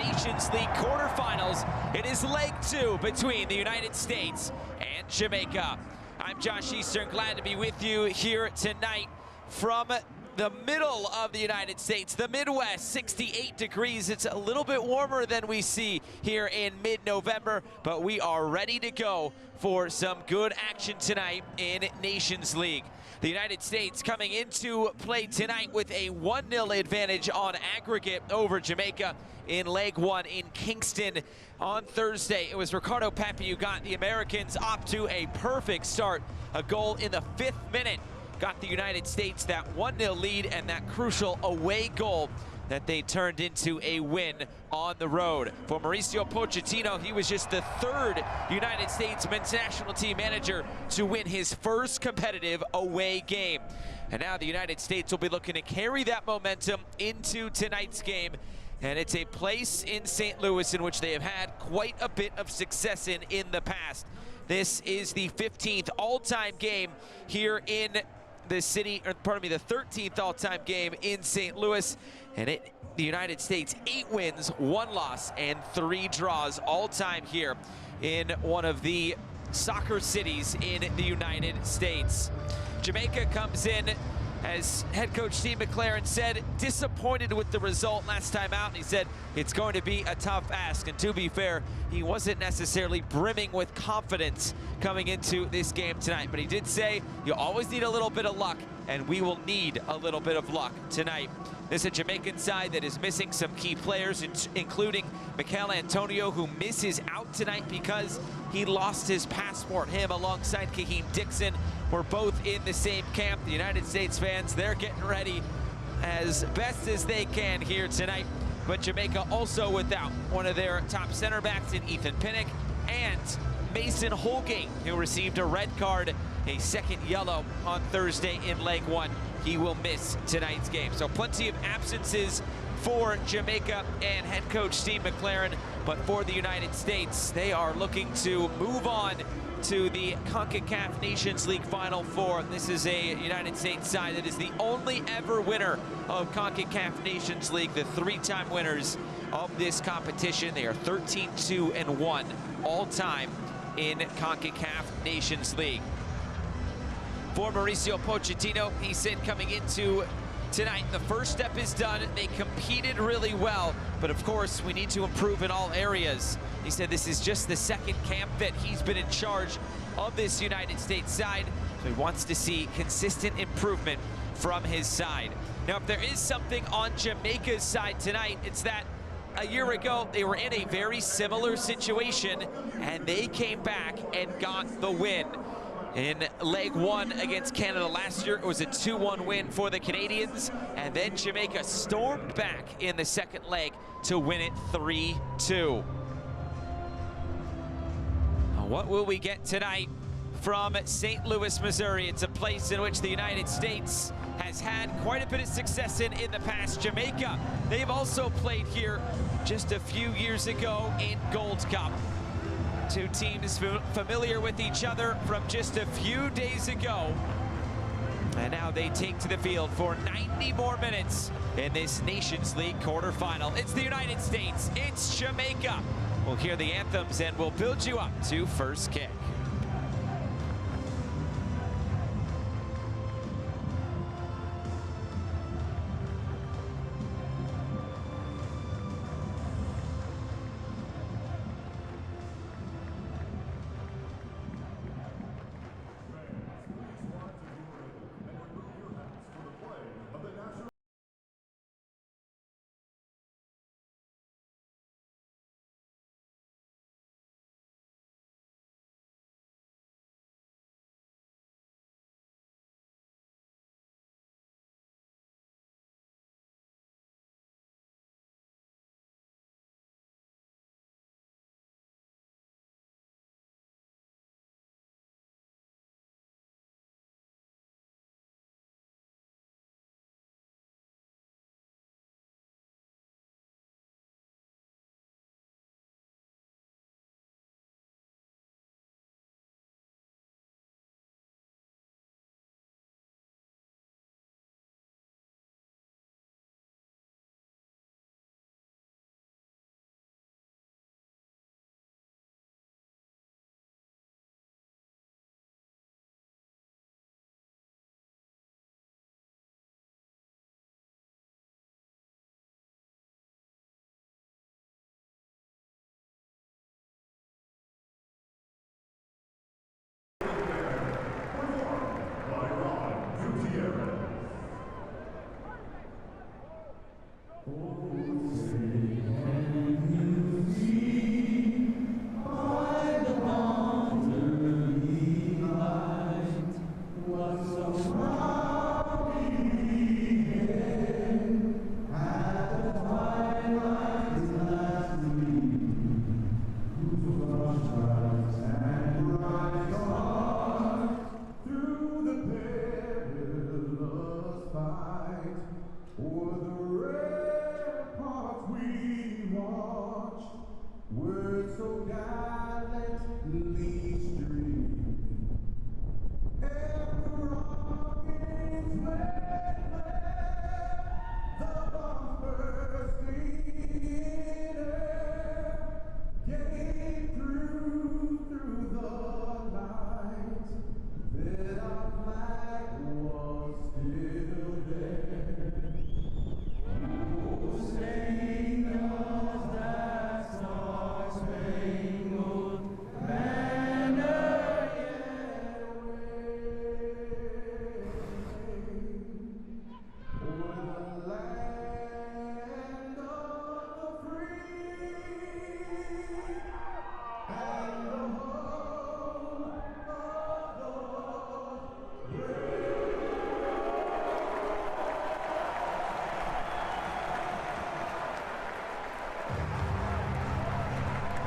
Nations League quarterfinals. It is leg 2 between the United States and Jamaica. I'm Josh Eastern, glad to be with you here tonight from the middle of the United States, the Midwest, 68 degrees. It's a little bit warmer than we see here in mid-November, but we are ready to go for some good action tonight in Nations League. The United States coming into play tonight with a 1-0 advantage on aggregate over Jamaica in leg 1 in Kingston on Thursday. It was Ricardo Pepi who got the Americans off to a perfect start. A goal in the 5th minute got the United States that 1-0 lead and that crucial away goal that they turned into a win on the road. For Mauricio Pochettino, he was just the 3rd United States men's national team manager to win his first competitive away game. And now the United States will be looking to carry that momentum into tonight's game. And it's a place in St. Louis in which they have had quite a bit of success in the past. This is the 15th all-time game here in the city, or pardon me, the 13th all-time game in St. Louis. And the United States, 8 wins, 1 loss, and 3 draws all-time here in one of the soccer cities in the United States. Jamaica comes in, as head coach Steve McLaren said, disappointed with the result last time out. And he said it's going to be a tough ask. And to be fair, he wasn't necessarily brimming with confidence coming into this game tonight. But he did say you always need a little bit of luck, and we will need a little bit of luck tonight. This is a Jamaican side that is missing some key players, including Mikel Antonio, who misses out tonight because he lost his passport. Him alongside Kaheem Dixon were both in the same camp. The United States fans, they're getting ready as best as they can here tonight. But Jamaica also without one of their top center backs in Ethan Pinnock and Mason Holgate, who received a red card, a 2nd yellow on Thursday in leg 1. He will miss tonight's game. So plenty of absences for Jamaica and head coach Steve McLaren, but for the United States, they are looking to move on to the Concacaf Nations League Final Four. This is a United States side that is the only ever winner of Concacaf Nations League, the 3-time winners of this competition. They are 13-2-1 all time in Concacaf Nations League. For Mauricio Pochettino, he said coming into tonight, the first step is done. They competed really well, but of course, we need to improve in all areas. He said this is just the 2nd camp that he's been in charge of this United States side, so he wants to see consistent improvement from his side. Now, if there is something on Jamaica's side tonight, it's that a year ago, they were in a very similar situation, and they came back and got the win. In leg 1 against Canada last year, it was a 2-1 win for the Canadians, and then Jamaica stormed back in the 2nd leg to win it 3-2. What will we get tonight from St. Louis, Missouri? It's a place in which the United States has had quite a bit of success in the past. Jamaica, they've also played here just a few years ago in Gold Cup. 2 teams familiar with each other from just a few days ago. And now they take to the field for 90 more minutes in this Nations League quarterfinal. It's the United States, it's Jamaica. We'll hear the anthems and we'll build you up to first kick.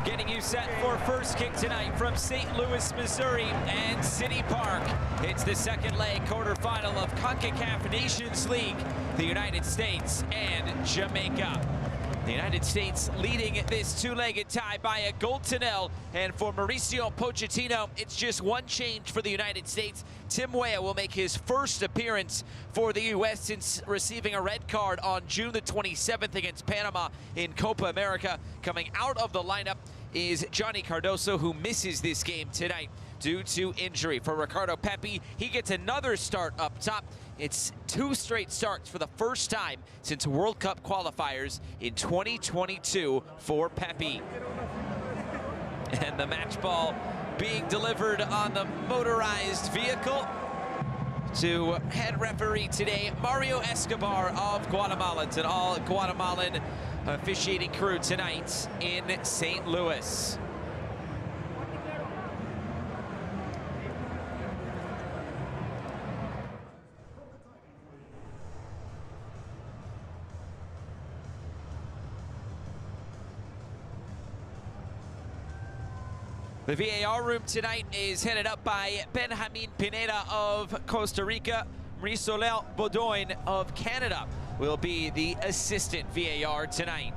Getting you set for first kick tonight from St. Louis, Missouri and City Park. It's the second leg quarterfinal of Concacaf Nations League, the United States and Jamaica. The United States leading this two-legged tie by a goal to nil. And for Mauricio Pochettino, it's just one change for the United States. Tim Weah will make his first appearance for the U.S. since receiving a red card on June the 27th against Panama in Copa America. Coming out of the lineup is Johnny Cardoso, who misses this game tonight due to injury. For Ricardo Pepi, he gets another start up top. It's two straight starts for the first time since World Cup qualifiers in 2022 for Pepi. And the match ball being delivered on the motorized vehicle to head referee today, Mario Escobar of Guatemala. It's an all Guatemalan officiating crew tonight in St. Louis. The VAR room tonight is headed up by Benjamin Pineda of Costa Rica. Marie-Soleil Baudoin of Canada will be the assistant VAR tonight.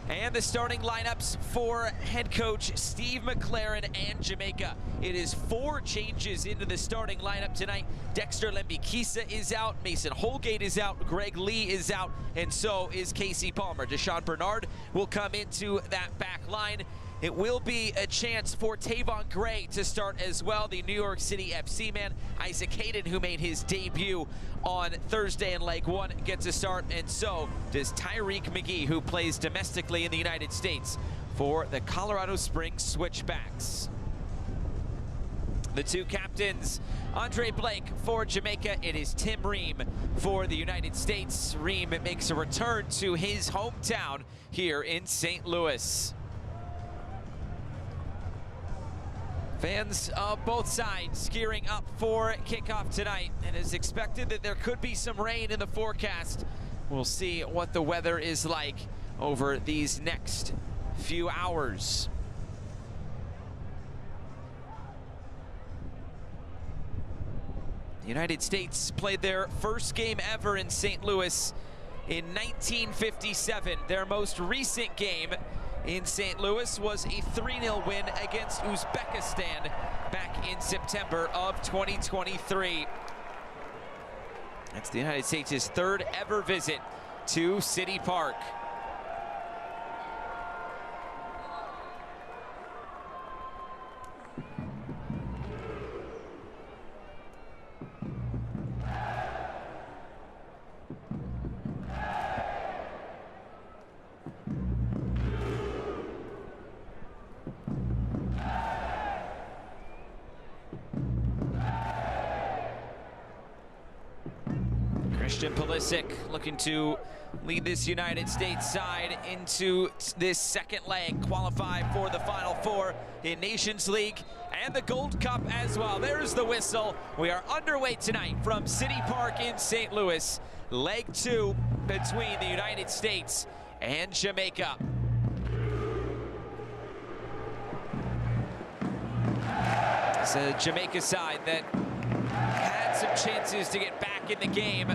And the starting lineups for head coach Steve McLaren and Jamaica. It is 4 changes into the starting lineup tonight. Dexter Lembikisa is out, Mason Holgate is out, Greg Lee is out, and so is Casey Palmer. Deshaun Bernard will come into that back line. It will be a chance for Tavon Gray to start as well, the New York City FC man. Isaac Hayden, who made his debut on Thursday in leg 1, gets a start, and so does Tyreek McGee, who plays domestically in the United States for the Colorado Springs Switchbacks. The two captains, Andre Blake for Jamaica, it is Tim Ream for the United States. Ream makes a return to his hometown here in St. Louis. Fans of both sides gearing up for kickoff tonight, and it's expected that there could be some rain in the forecast. We'll see what the weather is like over these next few hours. The United States played their first game ever in St. Louis in 1957. Their most recent game in St. Louis was a 3-0 win against Uzbekistan back in September of 2023. That's the United States' third ever visit to City Park. Christian Pulisic looking to lead this United States side into this second leg, qualify for the Final Four in Nations League and the Gold Cup as well. There's the whistle. We are underway tonight from City Park in St. Louis. Leg 2 between the United States and Jamaica. It's a Jamaica side that had some chances to get back in the game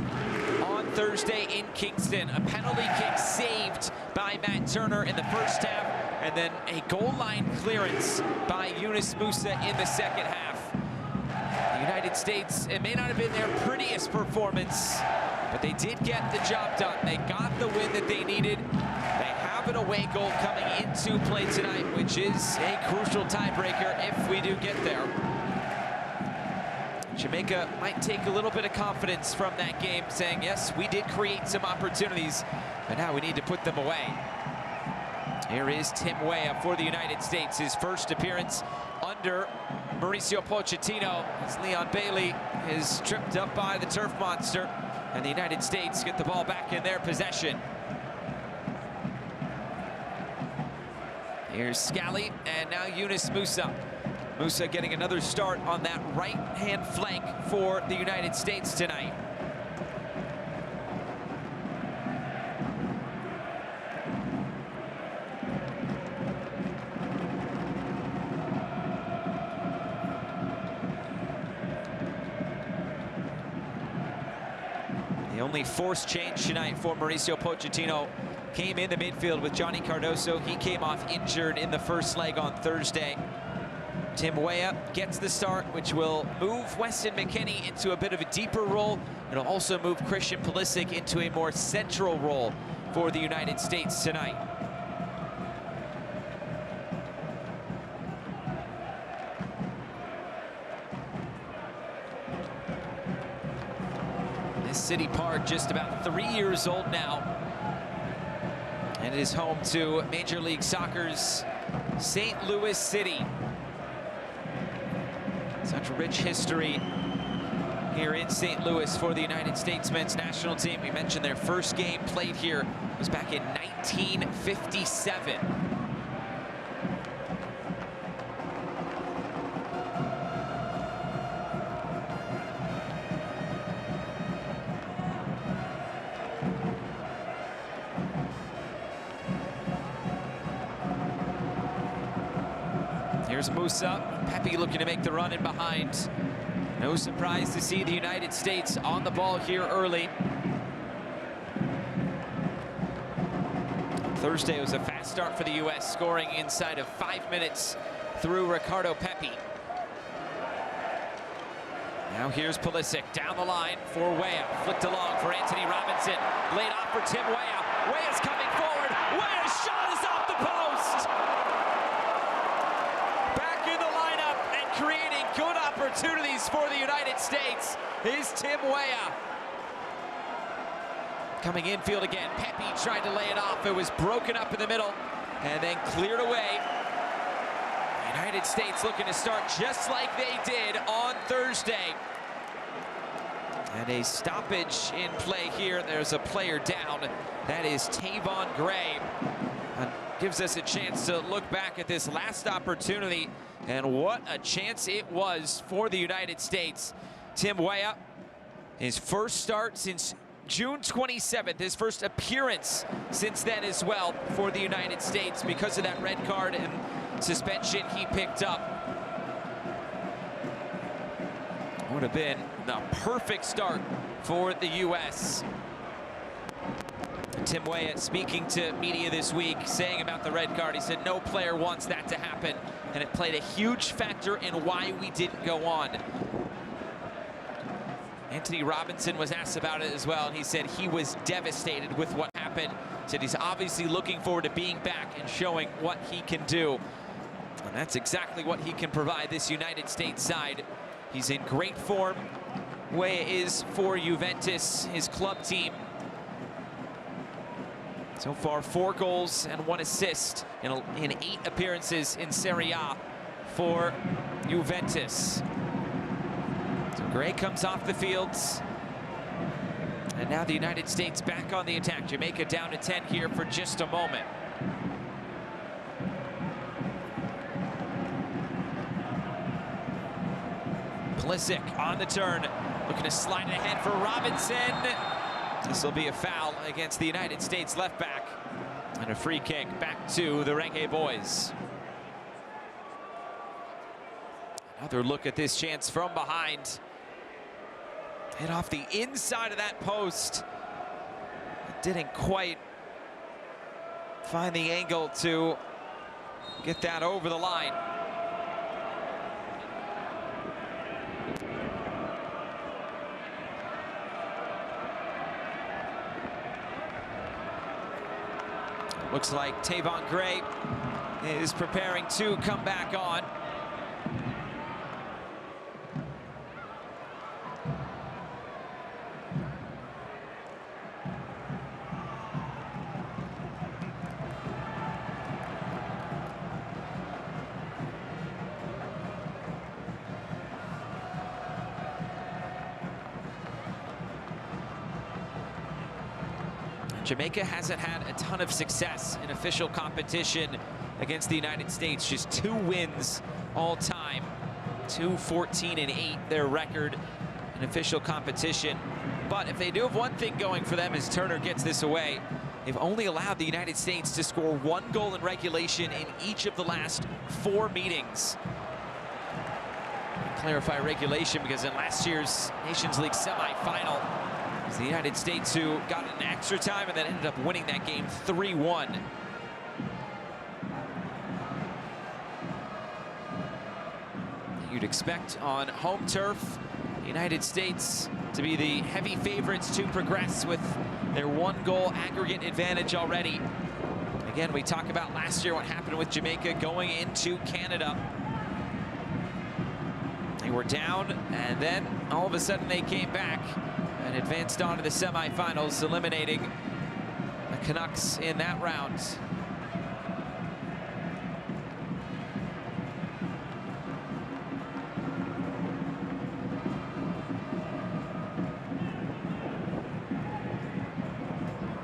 on Thursday in Kingston. A penalty kick saved by Matt Turner in the first half, and then a goal line clearance by Yunus Musa in the second half. The United States, it may not have been their prettiest performance, but they did get the job done. They got the win that they needed. They have an away goal coming into play tonight, which is a crucial tiebreaker if we do get there. Jamaica might take a little bit of confidence from that game, saying, yes, we did create some opportunities, but now we need to put them away. Here is Tim Weah for the United States, his first appearance under Mauricio Pochettino, as Leon Bailey is tripped up by the turf monster, and the United States get the ball back in their possession. Here's Scally, and now Yunus Musa. Musa getting another start on that right-hand flank for the United States tonight. The only forced change tonight for Mauricio Pochettino came in the midfield with Johnny Cardoso. He came off injured in the first leg on Thursday. Tim Weah gets the start, which will move Weston McKennie into a bit of a deeper role. It'll also move Christian Pulisic into a more central role for the United States tonight. This City Park just about 3 years old now, and it is home to Major League Soccer's St. Louis City. Such rich history here in St. Louis for the United States men's national team. We mentioned their first game played here was back in 1957. Here's Musa. Pepe looking to make the run in behind. No surprise to see the United States on the ball here early. Thursday was a fast start for the U.S., scoring inside of 5 minutes through Ricardo Pepi. Now here's Pulisic down the line for Weah. Flicked along for Anthony Robinson. Laid off for Tim Weah. Weah's coming forward. Weah's shot is off the post. Creating good opportunities for the United States is Tim Weah. Coming infield again, Pepe tried to lay it off. It was broken up in the middle and then cleared away. United States looking to start just like they did on Thursday. And a stoppage in play here. There's a player down. That is Tavon Gray. And gives us a chance to look back at this last opportunity. And what a chance it was for the United States. Tim Weah, his first start since June 27th, his first appearance since then as well for the United States because of that red card and suspension he picked up. Would have been the perfect start for the U.S. Tim Weah speaking to media this week, saying about the red card, he said no player wants that to happen, and it played a huge factor in why we didn't go on. Anthony Robinson was asked about it as well, and he said he was devastated with what happened. Said he's obviously looking forward to being back and showing what he can do. And that's exactly what he can provide this United States side. He's in great form. Weah is for Juventus, his club team. So far, 4 goals and 1 assist in 8 appearances in Serie A for Juventus. So Gray comes off the fields. And now the United States back on the attack. Jamaica down to 10 here for just a moment. Pulisic on the turn, looking to slide it ahead for Robinson. This will be a foul against the United States left back. And a free kick back to the Reggae boys. Another look at this chance from behind. Hit off the inside of that post. It didn't quite find the angle to get that over the line. Looks like Tavon Gray is preparing to come back on. Jamaica hasn't had a ton of success in official competition against the United States. Just 2 wins all time. 2-14-8 their record in official competition. But if they do have one thing going for them as Turner gets this away, they've only allowed the United States to score 1 goal in regulation in each of the last 4 meetings. Clarify regulation because in last year's Nations League semifinal, It's the United States who got an extra time and then ended up winning that game 3-1. You'd expect on home turf, the United States to be the heavy favorites to progress with their 1-goal aggregate advantage already. Again, we talk about last year what happened with Jamaica going into Canada. They were down, and then all of a sudden they came back and advanced on to the semifinals, eliminating the Canucks in that round.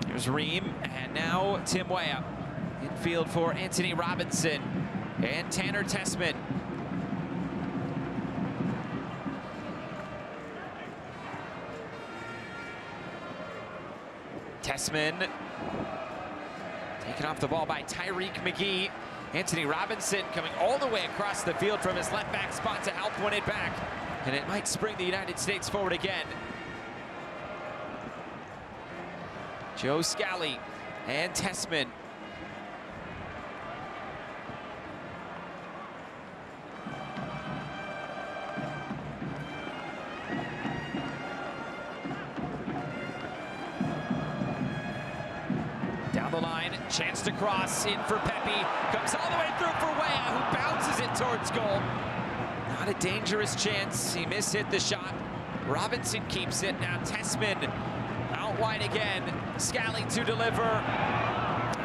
Here's Ream, and now Tim Weah. Infield for Anthony Robinson and Tanner Tessman. Tessman taken off the ball by Tyreek McGee. Anthony Robinson coming all the way across the field from his left back spot to help win it back. And it might spring the United States forward again. Joe Scally and Tessman. Down the line, chance to cross in for Pepe. Comes all the way through for Weah, who bounces it towards goal. Not a dangerous chance. He mishit the shot. Robinson keeps it. Now Tessman out wide again. Scally to deliver.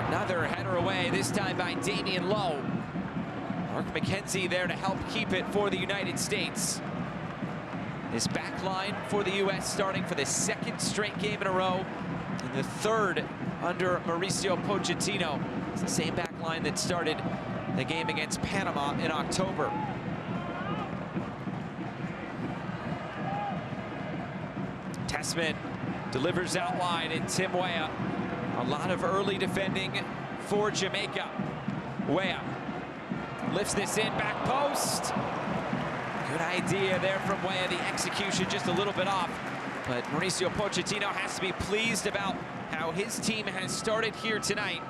Another header away, this time by Damian Lowe. Mark McKenzie there to help keep it for the United States. This back line for the U.S. starting for the 2nd straight game in a row, and the 3rd under Mauricio Pochettino. It's the same back line that started the game against Panama in October. Tessman delivers out wide, and Tim Weah. A lot of early defending for Jamaica. Weah lifts this in, back post. Good idea there from Weah. The execution just a little bit off, but Mauricio Pochettino has to be pleased about how his team has started here tonight.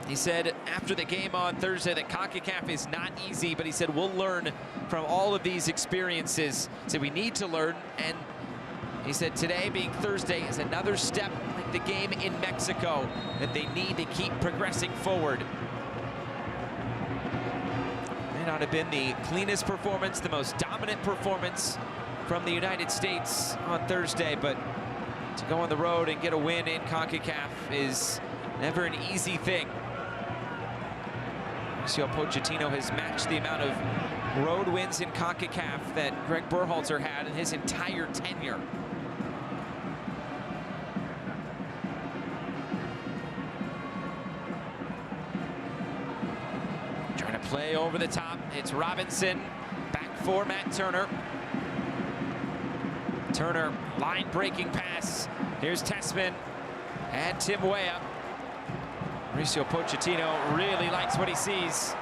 He said after the game on Thursday that Concacaf is not easy, but he said we'll learn from all of these experiences. So we need to learn, and he said today, being Thursday, is another step like the game in Mexico, that they need to keep progressing forward. May not have been the cleanest performance, the most dominant performance from the United States on Thursday, but to go on the road and get a win in Concacaf is never an easy thing. Mauricio Pochettino has matched the amount of road wins in Concacaf that Greg Berhalter had in his entire tenure. Trying to play over the top. It's Robinson, back for Matt Turner. Turner, line-breaking pass. Here's Tessman and Tim Weah. Mauricio Pochettino really likes what he sees.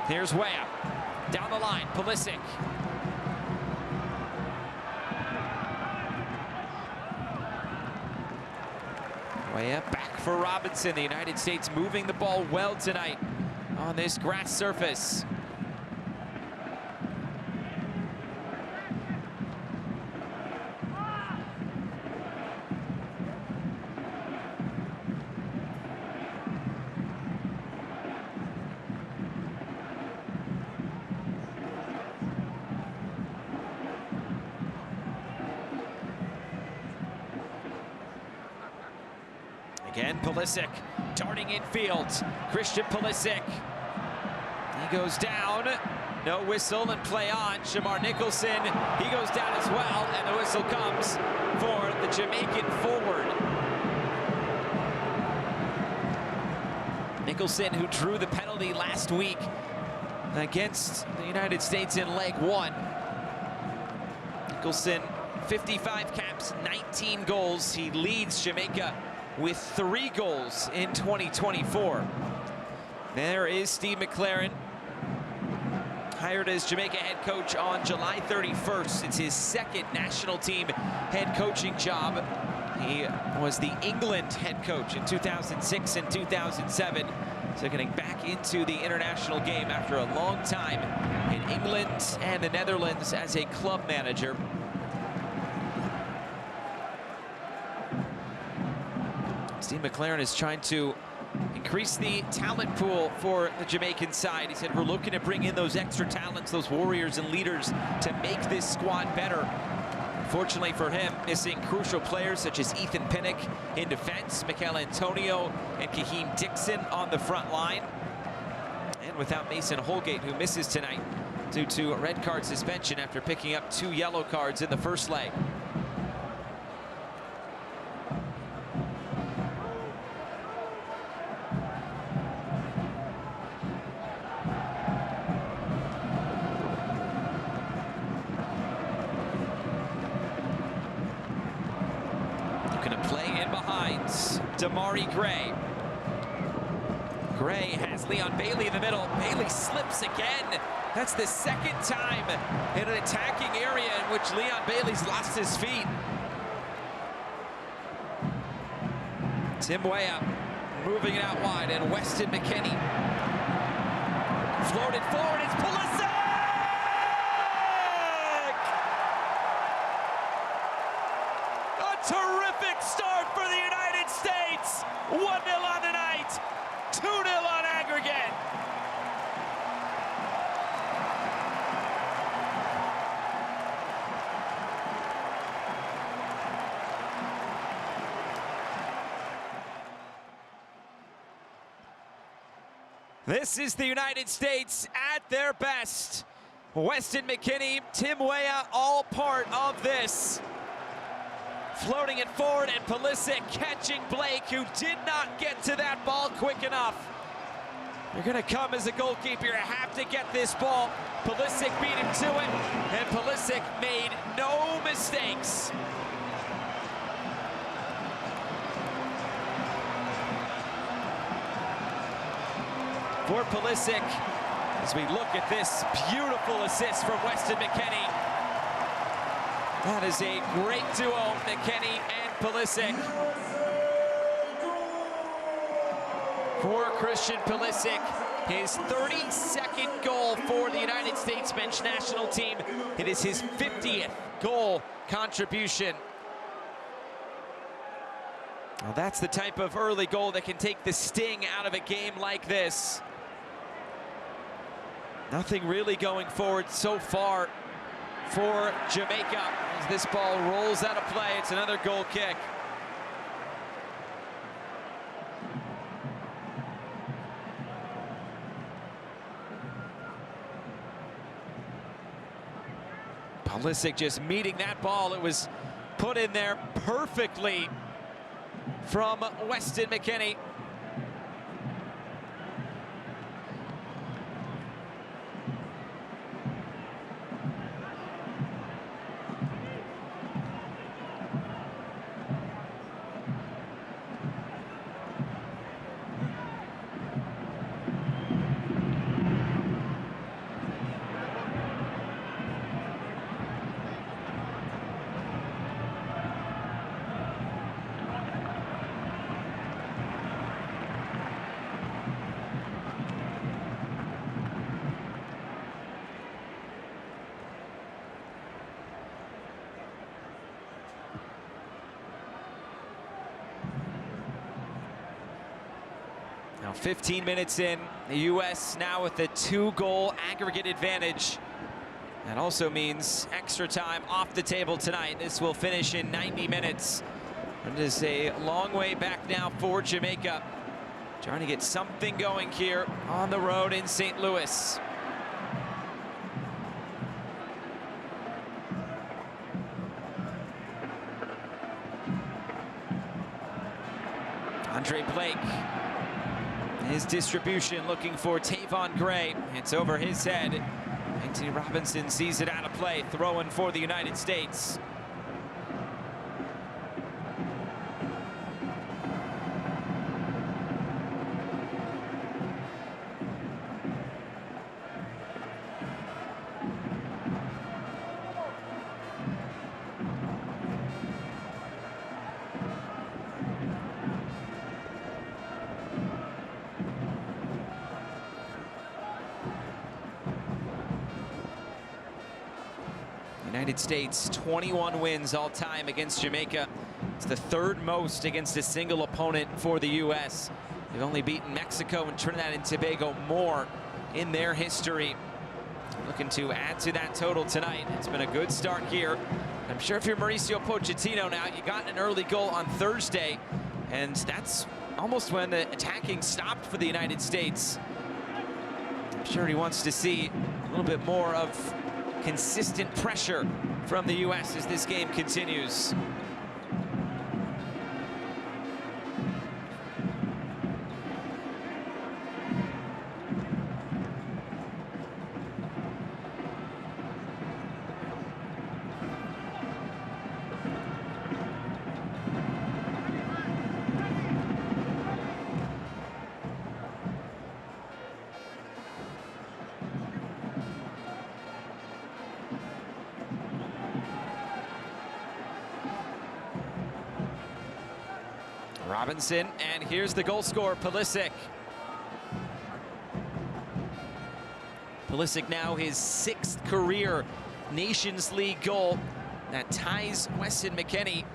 Here's Weah. Down the line, Pulisic. Weah back for Robinson. The United States moving the ball well tonight on this grass surface. Again, Pulisic darting infield. Christian Pulisic. He goes down. No whistle and play on. Shamar Nicholson, he goes down as well, and the whistle comes for the Jamaican forward. Nicholson, who drew the penalty last week against the United States in leg 1. Nicholson, 55 caps, 19 goals. He leads Jamaica with 3 goals in 2024. There is Steve McLaren hired as Jamaica head coach on July 31st. It's his second national team head coaching job. He was the England head coach in 2006 and 2007. So getting back into the international game after a long time in England and the Netherlands as a club manager. Steve McLaren is trying to increase the talent pool for the Jamaican side. He said, we're looking to bring in those extra talents, those warriors and leaders to make this squad better. Fortunately for him, missing crucial players such as Ethan Pinnock in defense, Mikel Antonio and Kahim Dixon on the front line. And without Mason Holgate, who misses tonight due to a red card suspension after picking up 2 yellow cards in the first leg. Damari Gray. Gray has Leon Bailey in the middle. Bailey slips again. That's the second time in an attacking area in which Leon Bailey's lost his feet. Tim Weah moving it out wide, and Weston McKennie floated forward. It's Pulisic! A terrific start for the United States. 1-0 on the night, 2-0 on aggregate. This is the United States at their best. Weston McKennie, Tim Weah, all part of this. Floating it forward, and Pulisic catching Blake, who did not get to that ball quick enough. You're gonna come as a goalkeeper, you have to get this ball. Pulisic beat him to it, and Pulisic made no mistakes. For Pulisic, as we look at this beautiful assist from Weston McKennie. That is a great duo, McKennie and Pulisic. For Christian Pulisic, his 32nd goal for the United States men's national team. It is his 50th goal contribution. Well, that's the type of early goal that can take the sting out of a game like this. Nothing really going forward so far for Jamaica as this ball rolls out of play. It's another goal kick. Pulisic just meeting that ball. It was put in there perfectly from Weston McKennie. Now 15 minutes in, the U.S. now with a 2-goal aggregate advantage. That also means extra time off the table tonight. This will finish in 90 minutes. It is a long way back now for Jamaica. Trying to get something going here on the road in St. Louis. Andre Blake. His distribution looking for Tavon Gray. It's over his head. Anthony Robinson sees it out of play, throwing for the United States. United States, 21 wins all time against Jamaica. It's the third most against a single opponent for the U.S. They've only beaten Mexico and Trinidad and Tobago more in their history. Looking to add to that total tonight. It's been a good start here. I'm sure if you're Mauricio Pochettino now, you got an early goal on Thursday, and that's almost when the attacking stopped for the United States. I'm sure he wants to see a little bit more of consistent pressure from the U.S. as this game continues. Robinson, and here's the goal scorer, Pulisic. Pulisic now his 6th career Nations League goal. That ties Weston McKennie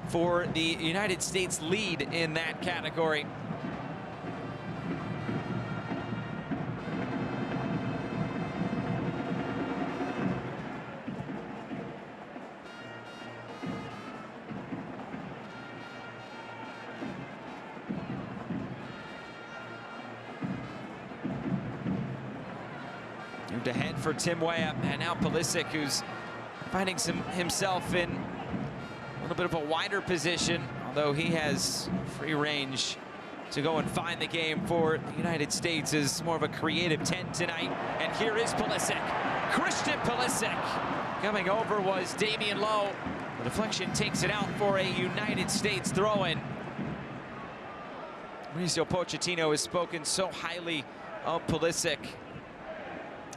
for the United States lead in that category. Moved ahead for Tim Weah, and now Pulisic, who's finding himself in a little bit of a wider position, although he has free range to go and find the game for the United States as more of a creative 10 tonight. And here is Pulisic, Christian Pulisic. Coming over was Damian Lowe. The deflection takes it out for a United States throw-in. Mauricio Pochettino has spoken so highly of Pulisic.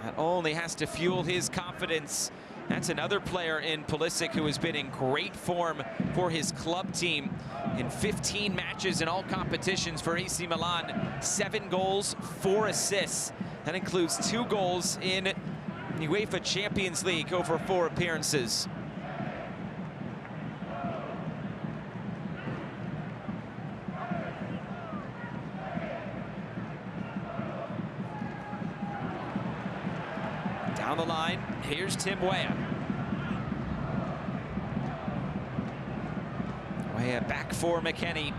That only has to fuel his confidence. That's another player in Pulisic who has been in great form for his club team in 15 matches in all competitions for AC Milan. 7 goals, 4 assists. That includes 2 goals in UEFA Champions League over 4 appearances. Down the line, here's Tim Weah. Weah back for McKennie.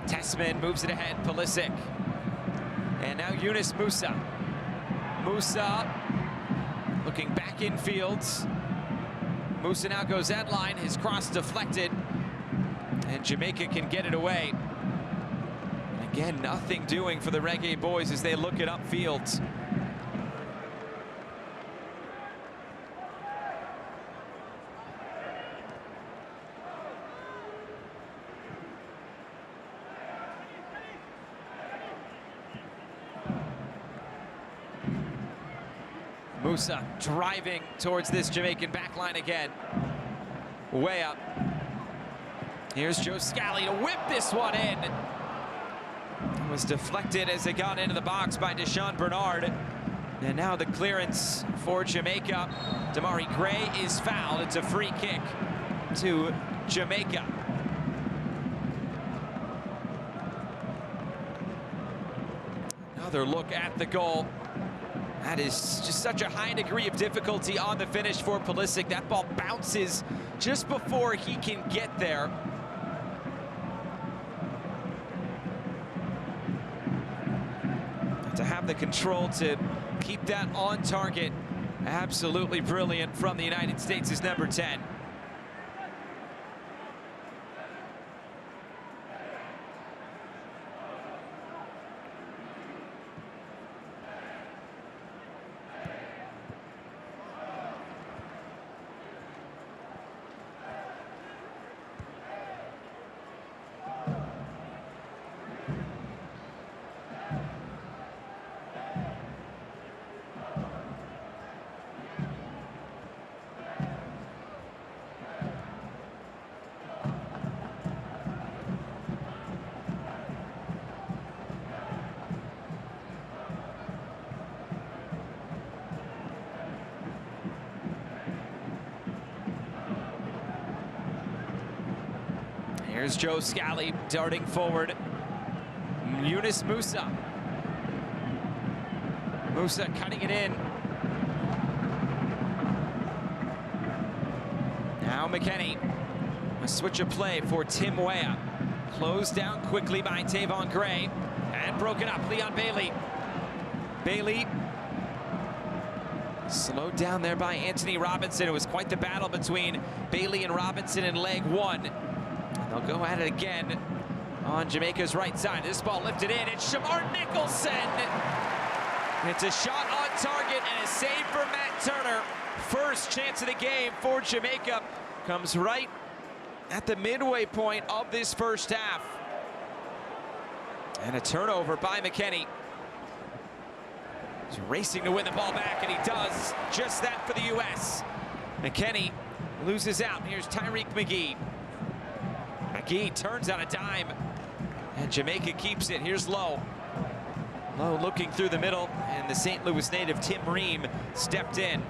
Tessman moves it ahead, Pulisic. And now Yunus Musa. Musa looking back in fields. Musa now goes that line, his cross deflected. And Jamaica can get it away. And again, nothing doing for the Reggae boys as they look it upfield. Musa driving towards this Jamaican backline again. Weah. Here's Joe Scally to whip this one in. It was deflected as it got into the box by Deshaun Bernard. And now the clearance for Jamaica. Damari Gray is fouled. It's a free kick to Jamaica. Another look at the goal. That is just such a high degree of difficulty on the finish for Pulisic. That ball bounces just before he can get there. To have the control to keep that on target, absolutely brilliant from the United States' number 10. Here's Joe Scally darting forward. Yunus Musa. Musa cutting it in. Now McKenny. A switch of play for Tim Weah. Closed down quickly by Tavon Gray. And broken up, Leon Bailey. Bailey slowed down there by Anthony Robinson. It was quite the battle between Bailey and Robinson in leg one. And they'll go at it again on Jamaica's right side. This ball lifted in, it's Shamar Nicholson. It's a shot on target and a save for Matt Turner. First chance of the game for Jamaica comes right at the midway point of this first half. And a turnover by McKenny. He's racing to win the ball back, and he does just that for the U.S. McKenny loses out. Here's Tyreek McGee. McGee turns on a dime, and Jamaica keeps it. Here's Lowe. Lowe looking through the middle, and the St. Louis native Tim Ream stepped in.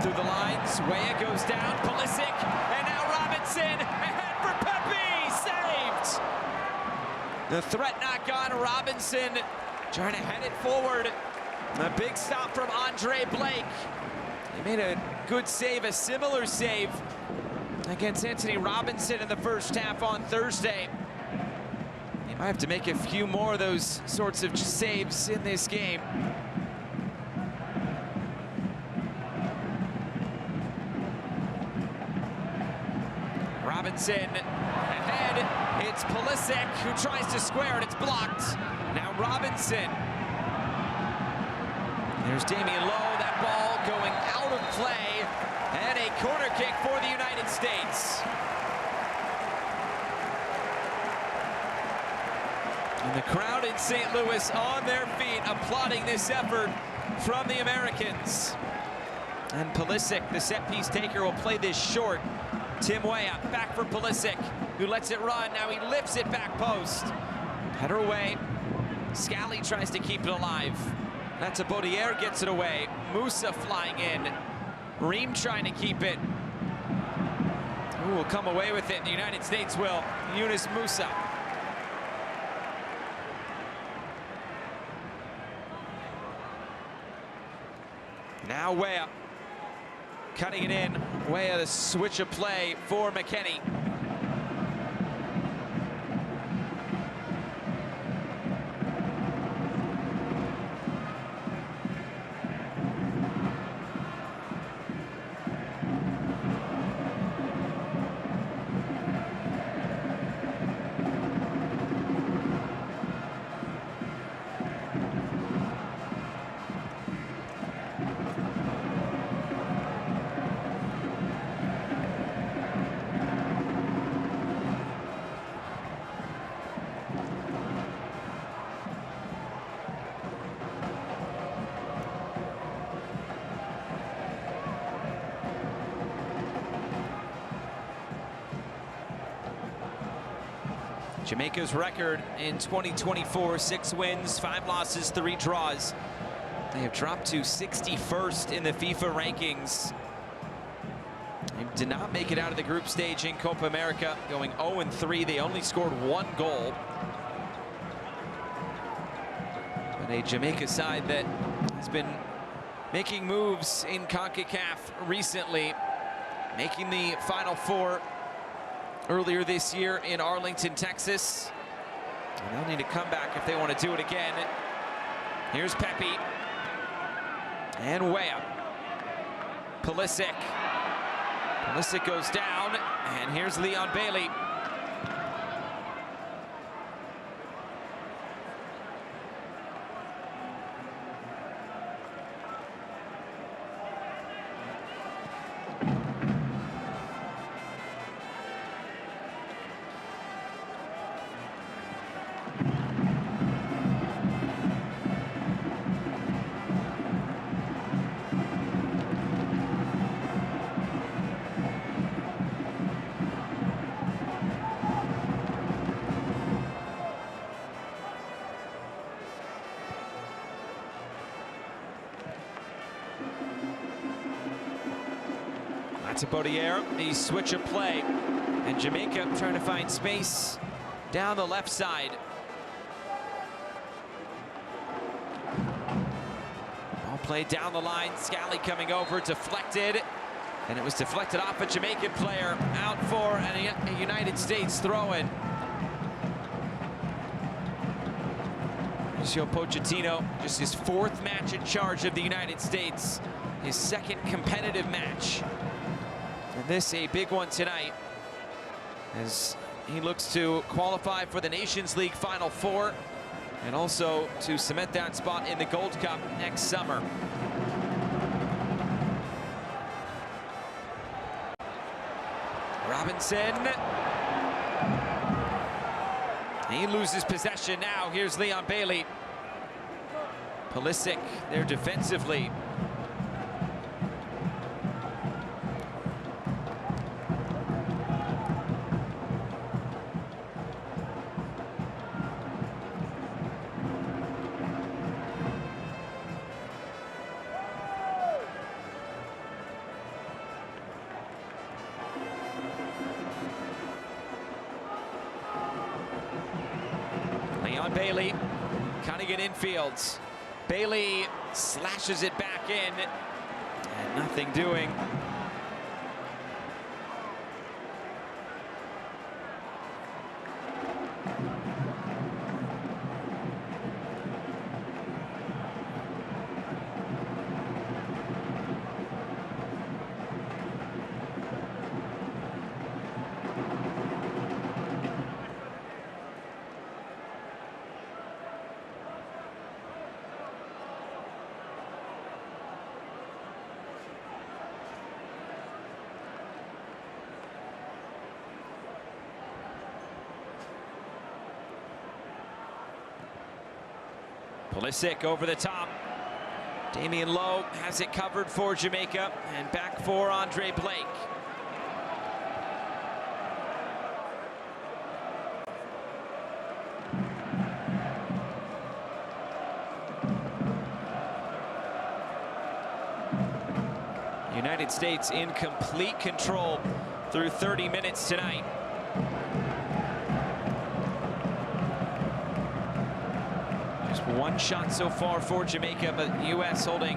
Through the lines, Weah goes down, Pulisic, and now Robinson, ahead for Pepe, saved! The threat not gone, Robinson trying to head it forward. A big stop from Andre Blake. He made a good save, a similar save against Anthony Robinson in the first half on Thursday. He might have to make a few more of those sorts of saves in this game. Robinson ahead, it's Pulisic who tries to square it, it's blocked. Now Robinson. There's Damian Lowe, that ball going out of play, and a corner kick for the United States. And the crowd in St. Louis on their feet applauding this effort from the Americans. And Pulisic, the set piece taker, will play this short. Tim Weah back for Pulisic, who lets it run. Now he lifts it back post. Header away. Scally tries to keep it alive. That's a Baudier, gets it away. Musa flying in. Ream trying to keep it. Who will come away with it? The United States will. Yunus Musa. Now Weah. Cutting it in, Weah, the switch of play for McKenny. Jamaica's record in 2024, 6 wins, 5 losses, 3 draws. They have dropped to 61st in the FIFA rankings. They did not make it out of the group stage in Copa America, going 0-3. They only scored 1 goal. But a Jamaica side that has been making moves in Concacaf recently, making the Final Four earlier this year in Arlington, Texas. And they'll need to come back if they want to do it again. Here's Pepe. And Weah. Pulisic. Pulisic goes down. And here's Leon Bailey. Latifodiere, the switch of play. And Jamaica trying to find space down the left side. Ball played down the line. Scally coming over, deflected. And it was deflected off a Jamaican player, out for a United States throw-in. Mauricio Pochettino, just his 4th match in charge of the United States. His 2nd competitive match. And this a big one tonight, as he looks to qualify for the Nations League Final Four and also to cement that spot in the Gold Cup next summer. Robinson. He loses possession now. Here's Leon Bailey. Pulisic there defensively. Leon Bailey, cutting it infield. Bailey slashes it back in, and nothing doing. Pulisic over the top. Damian Lowe has it covered for Jamaica, and back for Andre Blake. United States in complete control through 30 minutes tonight. Just one shot so far for Jamaica, but the U.S. holding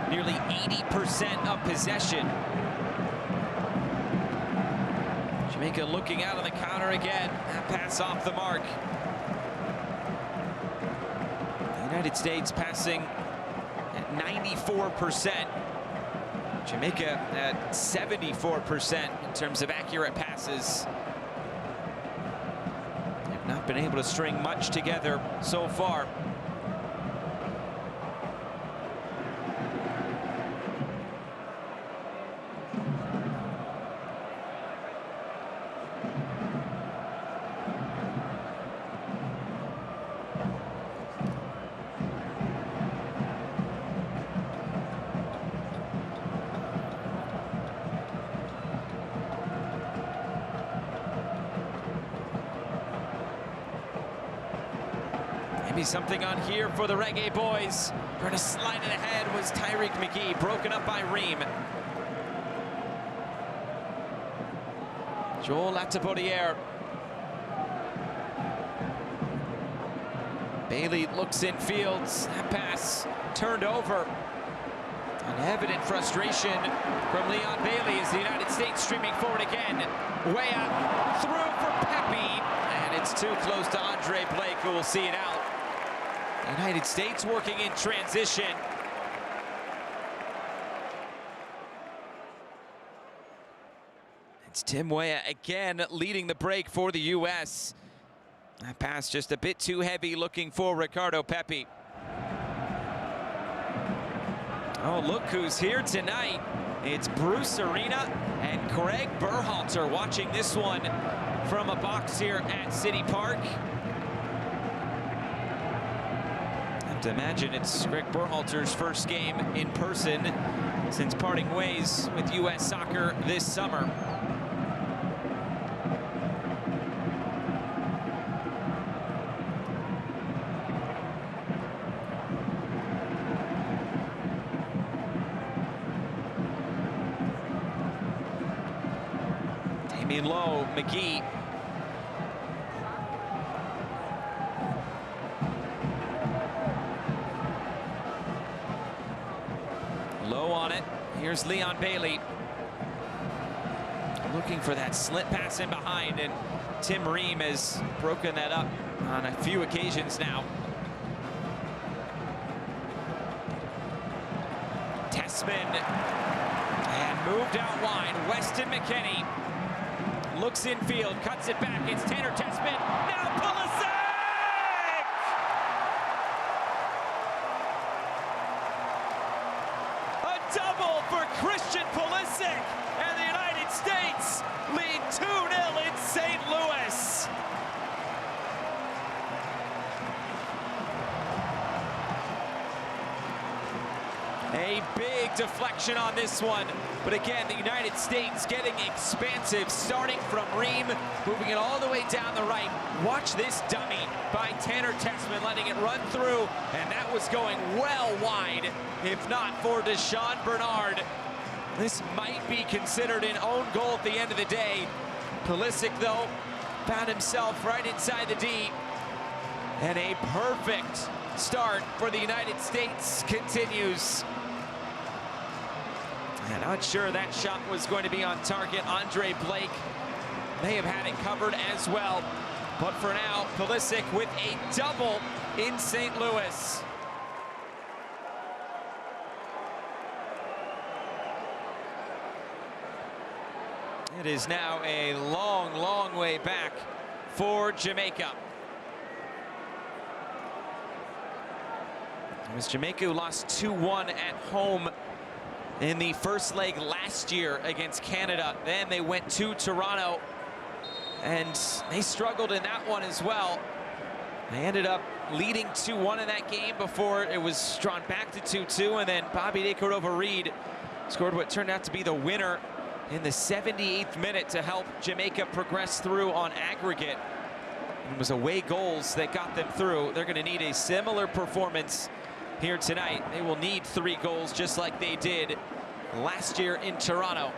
nearly 80% of possession. Jamaica looking out on the counter again. That pass off the mark. The United States passing at 94%. Jamaica at 74% in terms of accurate passes. Have not been able to string much together so far. Maybe something on here for the Reggae boys. Trying to slide it ahead was Tyreek McGee, broken up by Ream. Joel Latifodiere. Bailey looks in fields. That pass turned over. An evident frustration from Leon Bailey as the United States streaming forward again. Weah through for Pepe, and it's too close to Andre Blake, who will see it out. United States working in transition. It's Tim Weah again leading the break for the U.S. That pass just a bit too heavy, looking for Ricardo Pepi. Oh, look who's here tonight. It's Bruce Arena and Craig Berhalter watching this one from a box here at CITYPARK. To imagine it's Greg Berhalter's first game in person since parting ways with U.S. soccer this summer. mean low, McGee. Low on it. Here's Leon Bailey. Looking for that slit pass in behind, and Tim Ream has broken that up on a few occasions now. Tessman, and moved out wide. Weston McKennie looks infield, cuts it back. It's Tanner Tessman. Now Pulisic! A double for Christian Pulisic, and the United States lead 2-0 in St. Louis. A big deflection on this one, but again, the United States getting expansive, starting from Ream, moving it all the way down the right. Watch this dummy by Tanner Tessman, letting it run through, and that was going well wide, if not for Deshaun Bernard. This might be considered an own goal at the end of the day. Pulisic, though, found himself right inside the D, and a perfect start for the United States continues. And not sure that shot was going to be on target. Andre Blake may have had it covered as well. But for now, Pulisic with a double in St. Louis. It is now a long, long way back for Jamaica. It was Jamaica who lost 2-1 at home in the first leg last year against Canada. Then they went to Toronto, and they struggled in that one as well. They ended up leading 2-1 in that game before it was drawn back to 2-2, and then Bobby De Cordova-Reid scored what turned out to be the winner in the 78th minute to help Jamaica progress through on aggregate. It was away goals that got them through. They're going to need a similar performance here tonight. They will need 3 goals just like they did last year in Toronto.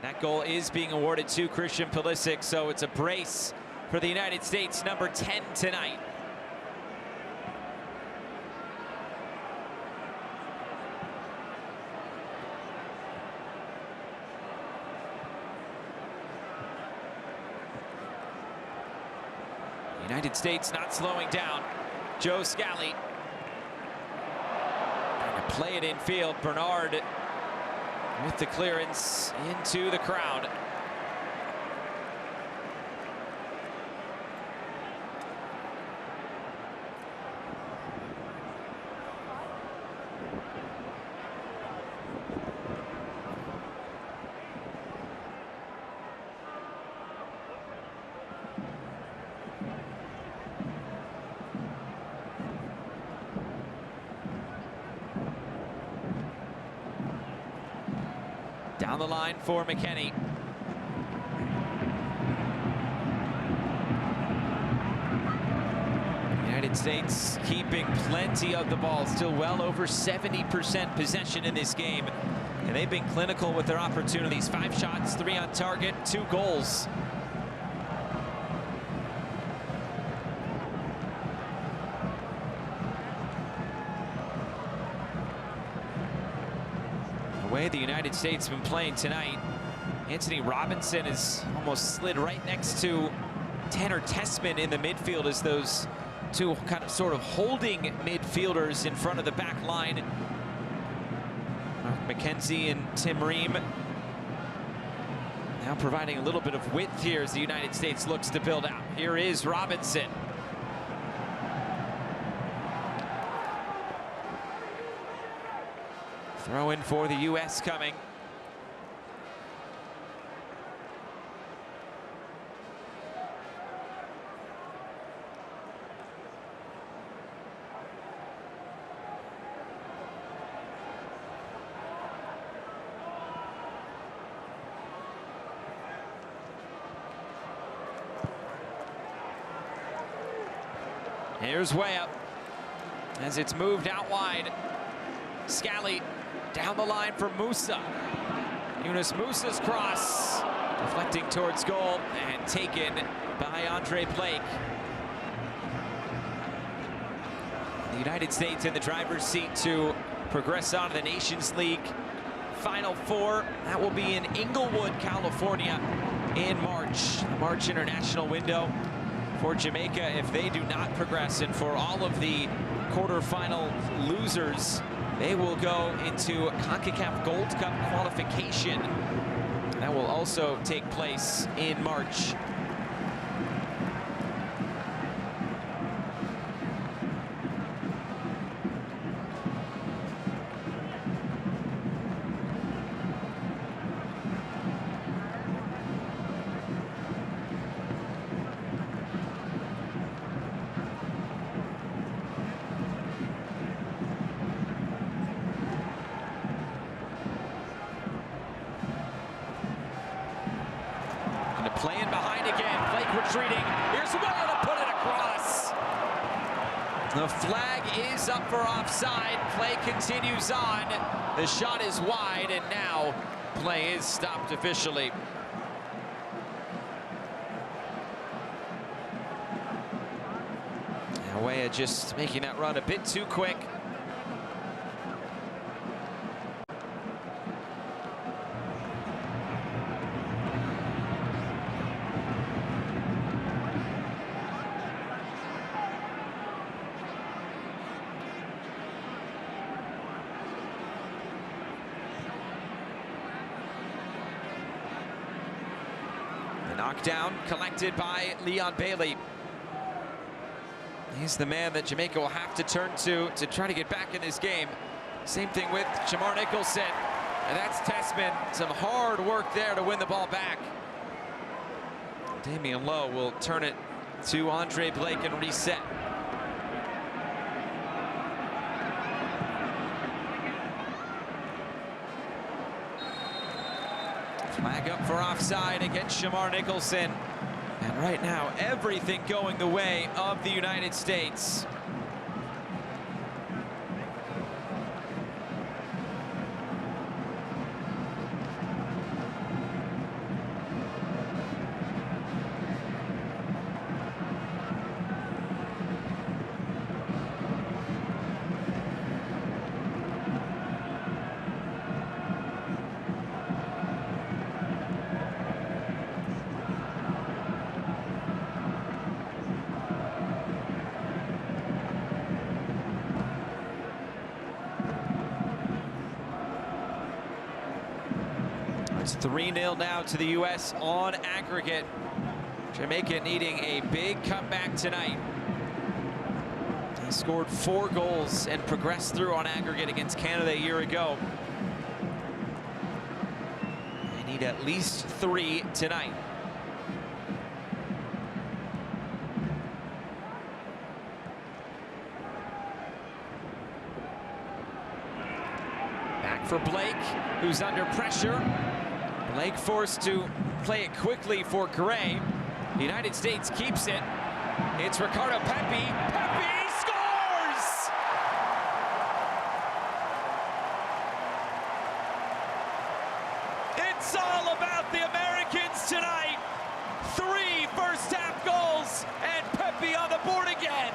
That goal is being awarded to Christian Pulisic, so it's a brace for the United States, number 10 tonight. United States not slowing down. Joe Scally trying to play it infield. Bernard with the clearance into the crowd. Down the line for McKennie. United States keeping plenty of the ball, still well over 70% possession in this game. And they've been clinical with their opportunities. 5 shots, 3 on target, 2 goals. The way the United States have been playing tonight, Anthony Robinson is almost slid right next to Tanner Tessman in the midfield as those two kind of sort of holding midfielders in front of the back line. McKenzie and Tim Ream now providing a little bit of width here as the United States looks to build out. Here is Robinson. Throw in for the U.S. coming. Here's Weah as it's moved out wide. Scally down the line for Musa. Yunus Musa's cross, deflecting towards goal and taken by Andre Blake. The United States in the driver's seat to progress on to the Nations League Final Four. That will be in Inglewood, California in March. The March international window for Jamaica if they do not progress, and for all of the quarterfinal losers, they will go into Concacaf Gold Cup qualification. That will also take place in March. Playing behind again, Blake retreating. Here's Weah to put it across. The flag is up for offside. Play continues on. The shot is wide, and now play is stopped officially. Now Weah just making that run a bit too quick. Knockdown collected by Leon Bailey. He's the man that Jamaica will have to turn to try to get back in this game. Same thing with Jamar Nicholson. And that's Tessman. Some hard work there to win the ball back. Damian Lowe will turn it to Andre Blake and reset. Flag up for offside against Jamar Nicholson. And right now, everything going the way of the United States. It's 3-0 now to the U.S. on aggregate. Jamaica needing a big comeback tonight. They scored 4 goals and progressed through on aggregate against Canada a year ago. They need at least 3 tonight. Back for Blake, who's under pressure. Blake forced to play it quickly for Gray. The United States keeps it. It's Ricardo Pepi. Pepi scores! It's all about the Americans tonight. 3 first-half goals, and Pepi on the board again.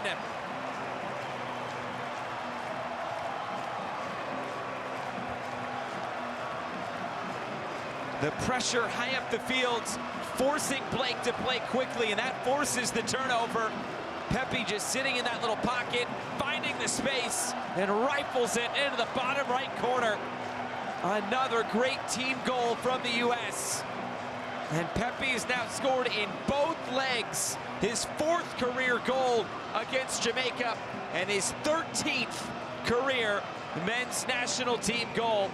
The pressure high up the field, forcing Blake to play quickly, and that forces the turnover. Pepi just sitting in that little pocket, finding the space, and rifles it into the bottom right corner. Another great team goal from the U.S. And Pepi has now scored in both legs. His 4th career goal against Jamaica, and his 13th career men's national team goal.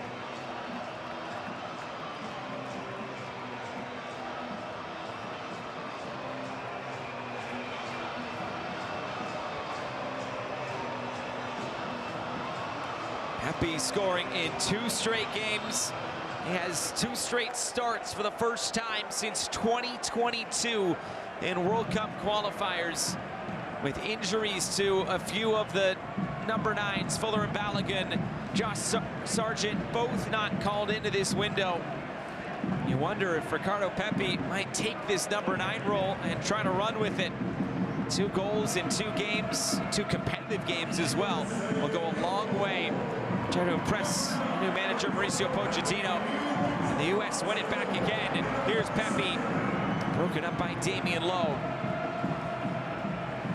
Pepi scoring in 2 straight games. He has 2 straight starts for the first time since 2022 in World Cup qualifiers. with injuries to a few of the number 9s, Fuller and Balogun, Josh Sargent, both not called into this window. You wonder if Ricardo Pepi might take this number 9 role and try to run with it. 2 goals in 2 games, 2 competitive games as well, will go a long way. Try to impress new manager Mauricio Pochettino. And the U.S. win it back again. And here's Pepi, broken up by Damian Lowe.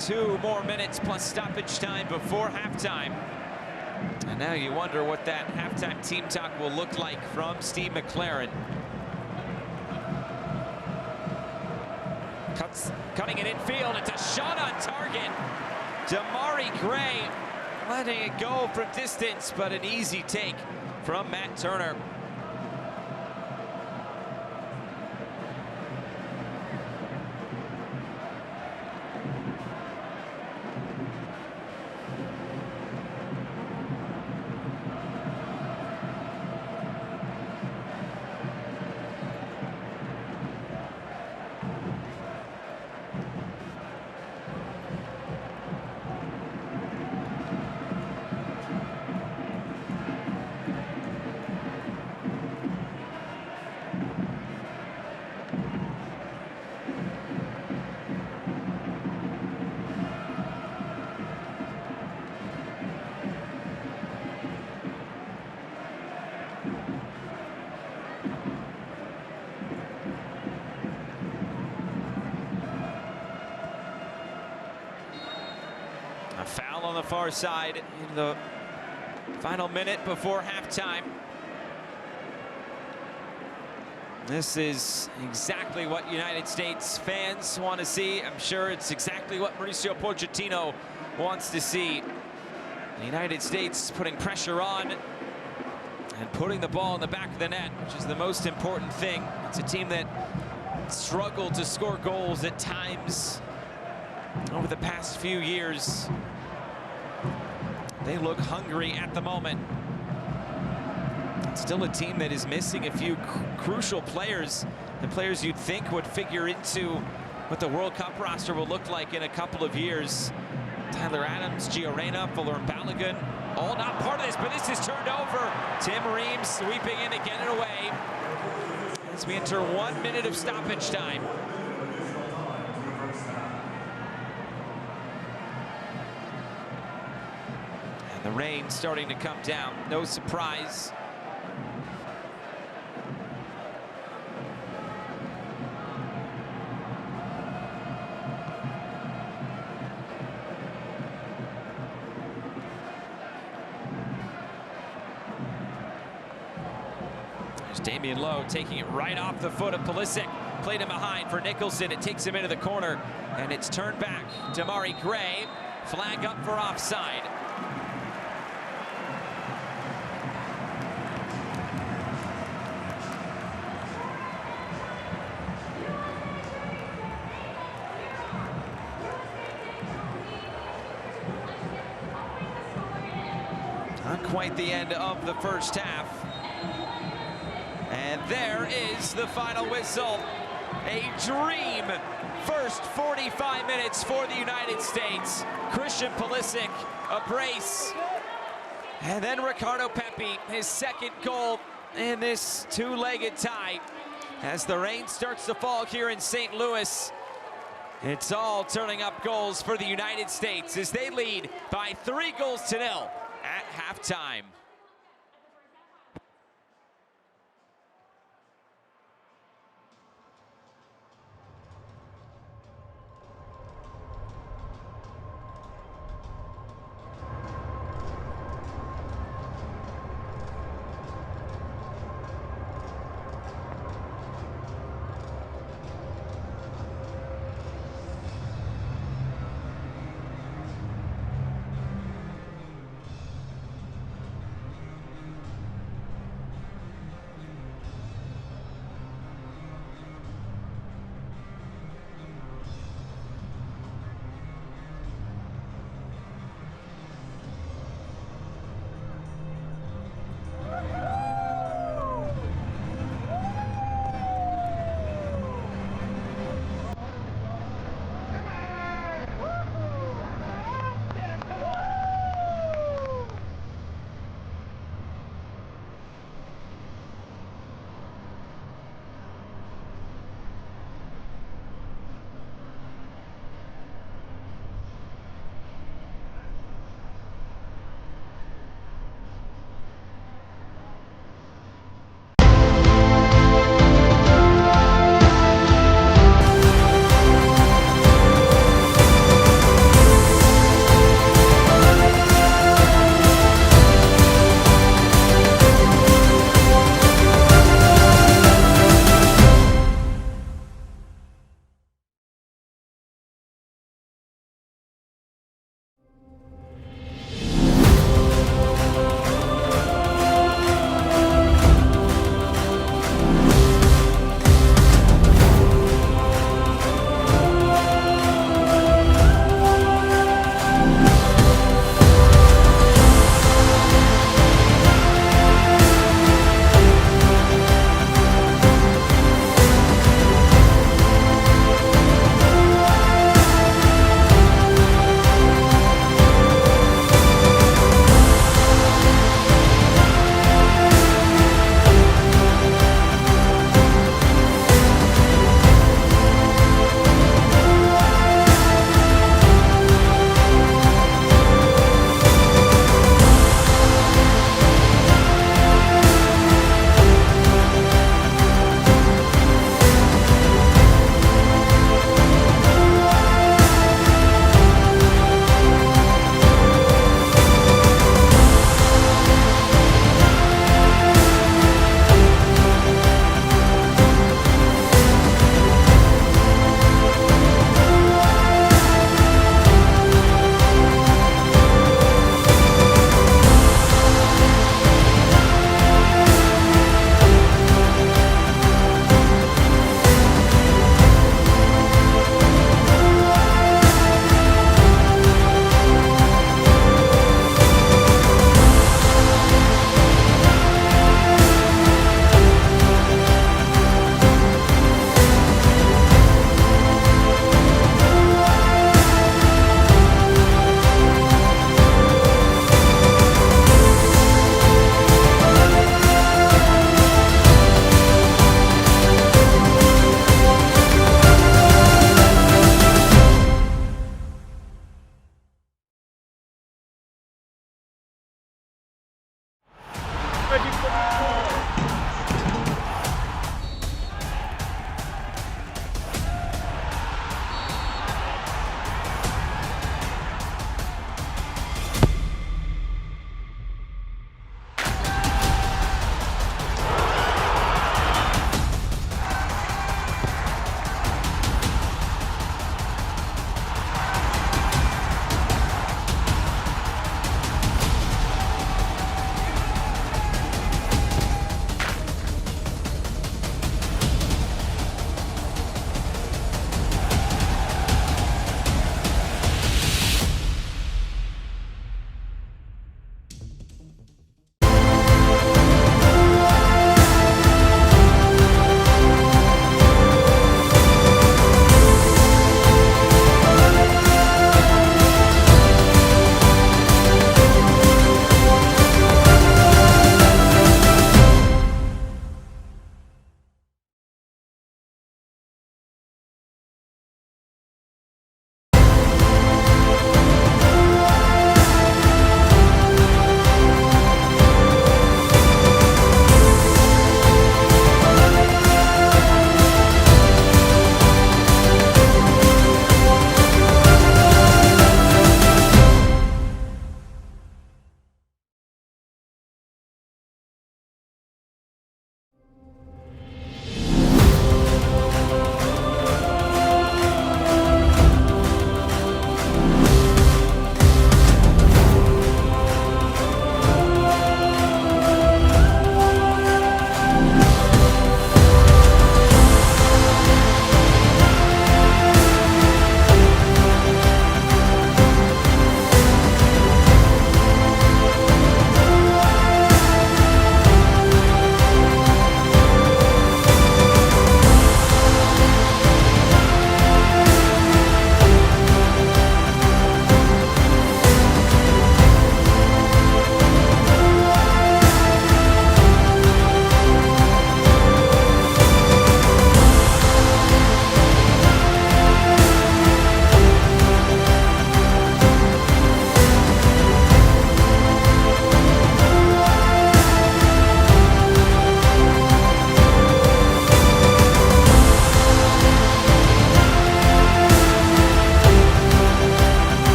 2 more minutes plus stoppage time before halftime. And now you wonder what that halftime team talk will look like from Steve McLaren. Cutting it infield, it's a shot on target. Damari Gray letting it go from distance, but an easy take from Matt Turner. A foul on the far side in the final minute before halftime. This is exactly what United States fans want to see. I'm sure it's exactly what Mauricio Pochettino wants to see. The United States putting pressure on and putting the ball in the back of the net, which is the most important thing. It's a team that struggled to score goals at times over the past few years. They look hungry at the moment. It's still a team that is missing a few crucial players, the players you'd think would figure into what the World Cup roster will look like in a couple of years. Tyler Adams, Gio Reyna, Fuller and Balogun, all not part of this, but this is turned over. Tim Ream sweeping in to get it away as we enter 1 minute of stoppage time. The rain starting to come down, no surprise. There's Damian Lowe taking it right off the foot of Pulisic. Played him behind for Nicholson. It takes him into the corner, and it's turned back. Damari Gray, flag up for offside. Not quite the end of the first half. And there is the final whistle. A dream first 45 minutes for the United States. Christian Pulisic, a brace. And then Ricardo Pepi, his second goal in this 2-legged tie. As the rain starts to fall here in St. Louis, it's all turning up goals for the United States as they lead by 3-0 at halftime.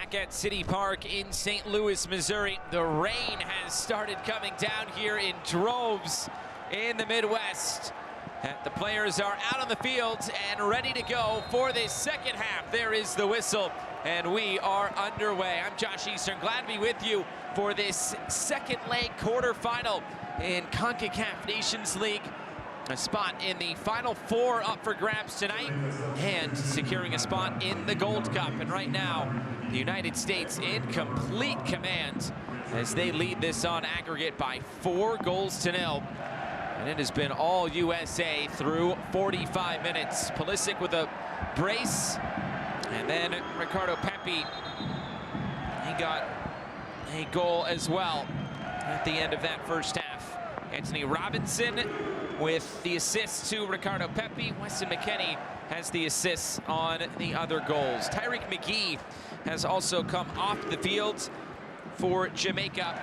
back at CITYPARK in St. Louis, Missouri. The rain has started coming down here in droves in the Midwest. The players are out on the field and ready to go for this second half. There is the whistle, and we are underway. I'm Josh Eastern, glad to be with you for this second leg quarterfinal in Concacaf Nations League. A spot in the Final Four up for grabs tonight, and securing a spot in the Gold Cup. And right now, the United States in complete command as they lead this on aggregate by 4-0. And it has been all USA through 45 minutes. Pulisic with a brace, and then Ricardo Pepi, he got a goal as well at the end of that first half. Anthony Robinson with the assist to Ricardo Pepi. Weston McKennie has the assists on the other goals. Tyreek McGee has also come off the field for Jamaica.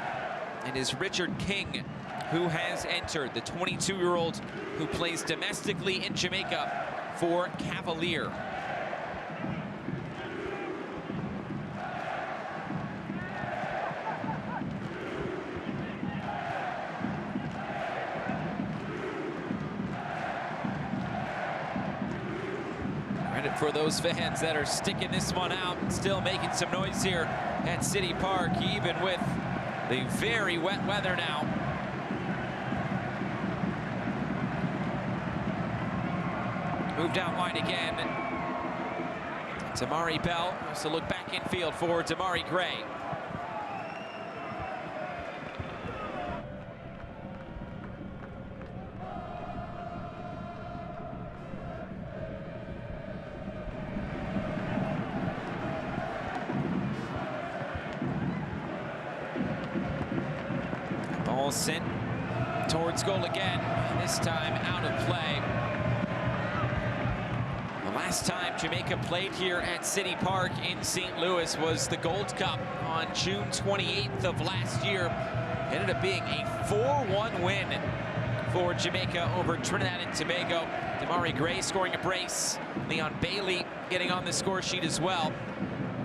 It is Richard King who has entered, the 22-year-old who plays domestically in Jamaica for Cavalier. Credit for those fans that are sticking this one out and still making some noise here at CITYPARK, even with the very wet weather now. Moved out wide again. Tamari Bell has to look back infield for Damari Gray. Ball sent towards goal again, this time out of play. The last time Jamaica played here at CITYPARK in St. Louis was the Gold Cup on June 28th of last year. It ended up being a 4-1 win for Jamaica over Trinidad and Tobago. Damari Gray scoring a brace, Leon Bailey getting on the score sheet as well.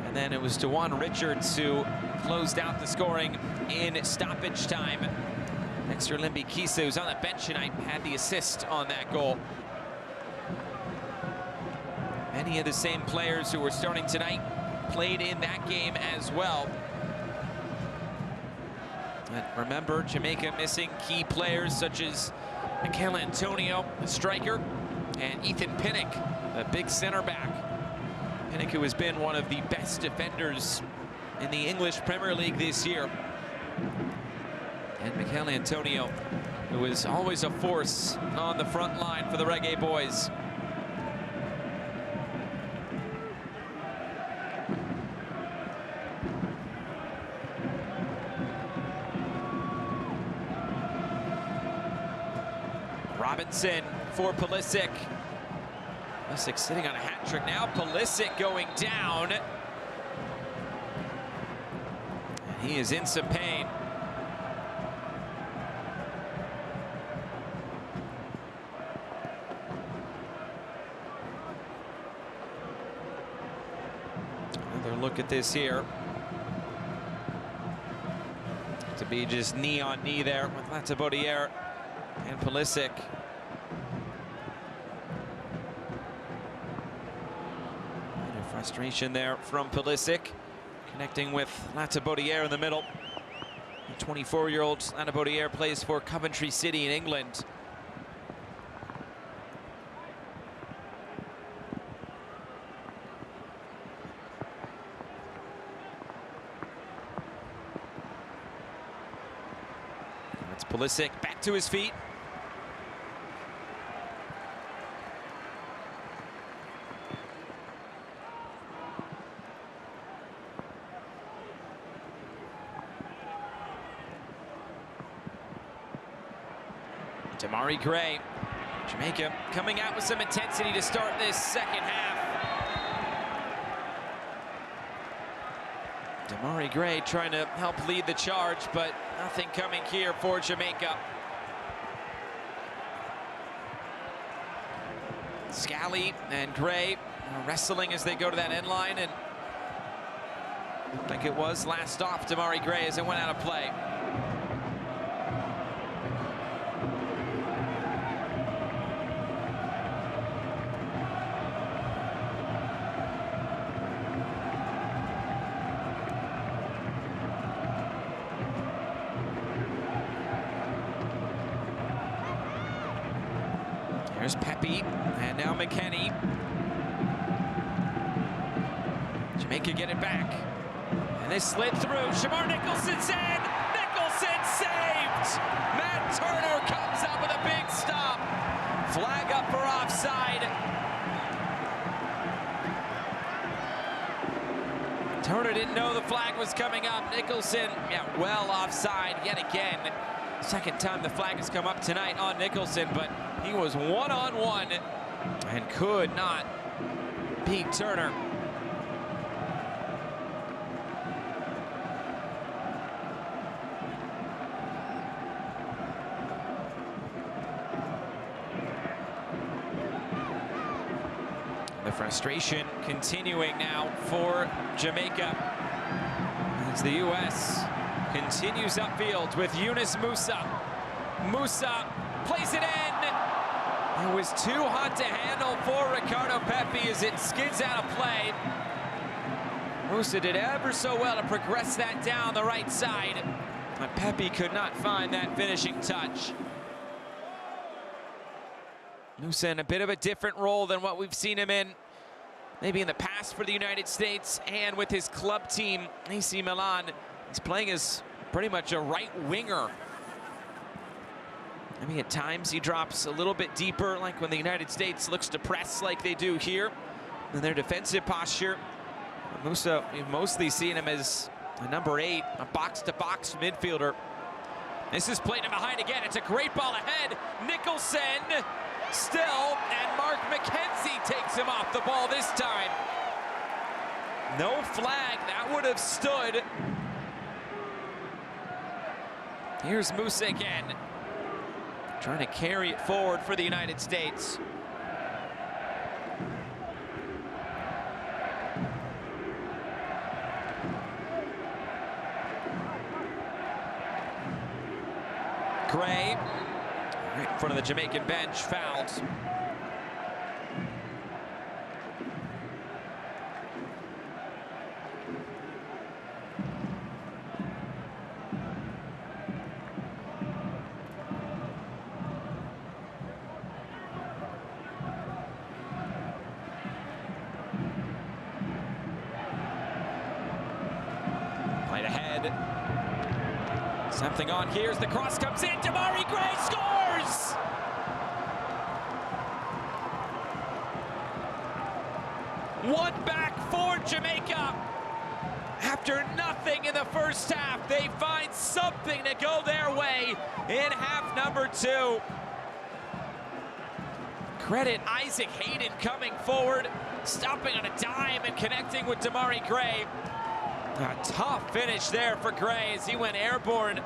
And then it was DeJuan Richards who closed out the scoring in stoppage time. Dexter Limby Kisa, who's on the bench tonight, had the assist on that goal. Many of the same players who were starting tonight played in that game as well. And remember, Jamaica missing key players such as Michael Antonio, the striker, and Ethan Pinnock, the big center back. Pinnock, who has been one of the best defenders in the English Premier League this year. And Michael Antonio, who is always a force on the front line for the Reggae Boys. Robinson for Pulisic. Pulisic sitting on a hat trick now. Pulisic going down. He is in some pain. Another look at this here. To be just knee on knee there with Latabodiere and Pulisic. Frustration there from Pulisic, connecting with Latabodiere in the middle. The 24-year-old Latabodiere plays for Coventry City in England. That's Pulisic back to his feet. Damari Gray, Jamaica coming out with some intensity to start this second half. Damari Gray trying to help lead the charge, but nothing coming here for Jamaica. Scally and Gray are wrestling as they go to that end line, and like it was last off Damari Gray as it went out of play. Here's Pepe, and now McKenny. Jamaica get it back. And they slid through. Shamar Nicholson's in. Nicholson saved. Matt Turner comes up with a big stop. Flag up for offside. Turner didn't know the flag was coming up. Nicholson, yeah, well offside yet again. Second time the flag has come up tonight on Nicholson, but he was one-on-one and could not beat Turner. The frustration continuing now for Jamaica as the U.S. continues upfield with Yunus Musa. Musa plays it in. It was too hot to handle for Ricardo Pepi as it skids out of play. Musa did ever so well to progress that down the right side, but Pepi could not find that finishing touch. Musa in a bit of a different role than what we've seen him in maybe in the past for the United States and with his club team, AC Milan. He's playing as pretty much a right winger. I mean, at times he drops a little bit deeper, like when the United States looks to press like they do here in their defensive posture. Musa, you've mostly seen him as a number 8, a box-to-box midfielder. This is played in behind again. It's a great ball ahead. Nicholson still, and Mark McKenzie takes him off the ball this time. No flag, that would have stood. Here's Musa again, trying to carry it forward for the United States. Gray, right in front of the Jamaican bench, fouled. Played ahead. Something on here as the cross comes in. Damari Gray scores! One back for Jamaica. After nothing in the first half, they find something to go their way in half number 2. Credit Isaac Hayden coming forward, stopping on a dime and connecting with Damari Gray. A tough finish there for Gray as he went airborne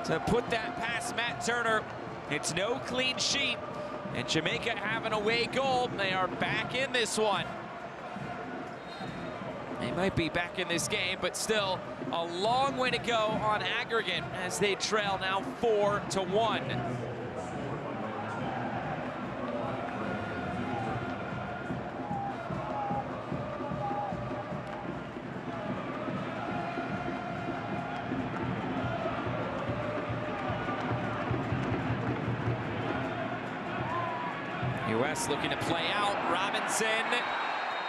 to put that past Matt Turner. It's no clean sheet, and Jamaica have an away goal. They are back in this one. They might be back in this game, but still a long way to go on aggregate as they trail now 4-1. U.S. looking to play out. Robinson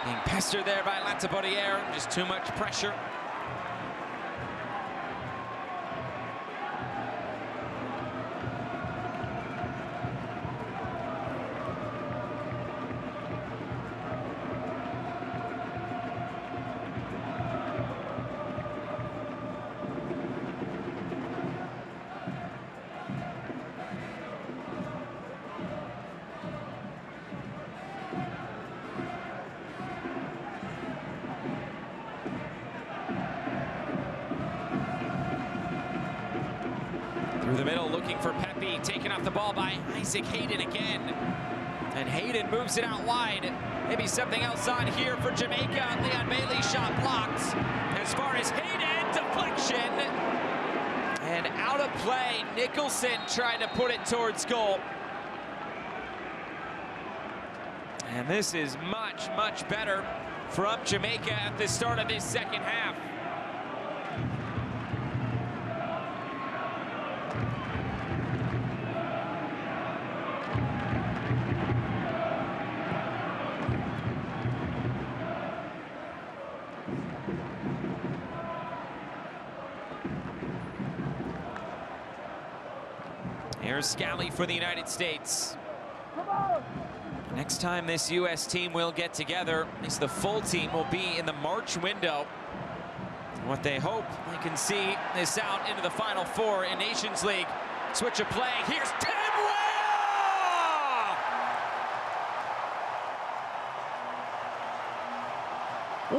being pestered there by Latibodiere. Just too much pressure. Through the middle, looking for Pepe, taken off the ball by Isaac Hayden again. And Hayden moves it out wide. Maybe something else on here for Jamaica. Leon Bailey shot blocked. As far as Hayden, deflection. And out of play, Nicholson trying to put it towards goal. And this is much, much better from Jamaica at the start of this second half. Here's Scally for the United States. Next time this U.S. team will get together, at least the full team will be in the March window. What they hope they can see this out into the Final Four in Nations League. Switch of play. Here's Tim Weah!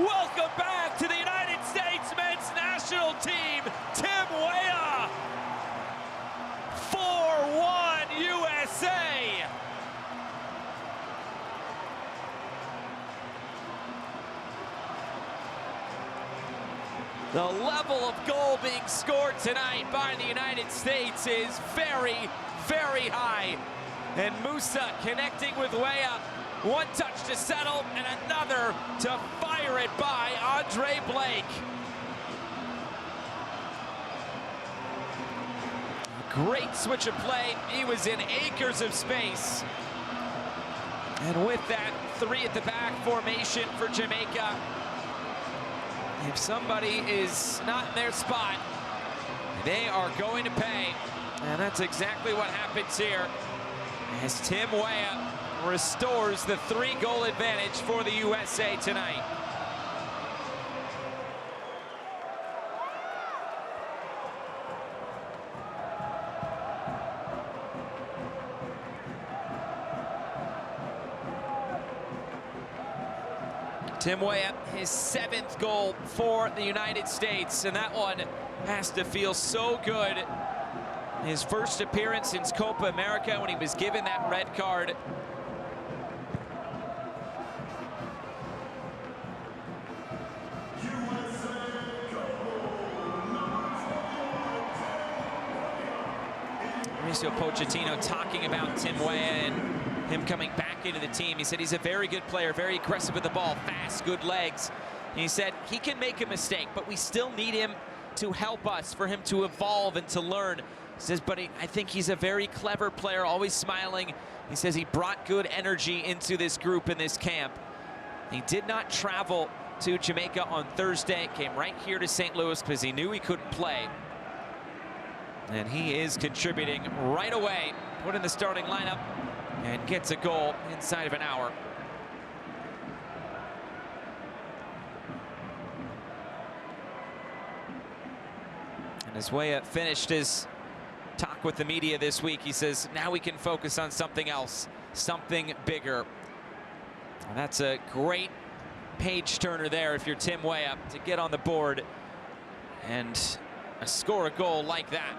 Welcome back to the United States men's national team, Tim Weah. 4-1 USA. The level of goal being scored tonight by the United States is very, very high. And Musa connecting with Weah. One touch to settle and another to fire it by Andre Blake. Great switch of play. He was in acres of space. And with that, 3 at the back formation for Jamaica. If somebody is not in their spot, they are going to pay. And that's exactly what happens here as Tim Weah restores the 3-goal advantage for the USA tonight. Tim Weah, his 7th goal for the United States, and that one has to feel so good. His first appearance since Copa America when he was given that red card. Mauricio Pochettino talking about Tim Weah and him coming back into the team. He said he's a very good player, very aggressive with the ball, fast, good legs. And he said he can make a mistake, but we still need him to help us, for him to evolve and to learn. He says, but I think he's a very clever player, always smiling. He says he brought good energy into this group in this camp. He did not travel to Jamaica on Thursday, came right here to St. Louis because he knew he couldn't play. And he is contributing right away, put in the starting lineup, and gets a goal inside of an hour. And as Weah finished his talk with the media this week, he says, now we can focus on something else, something bigger. And that's a great page turner there if you're Tim Weah, to get on the board and score a goal like that.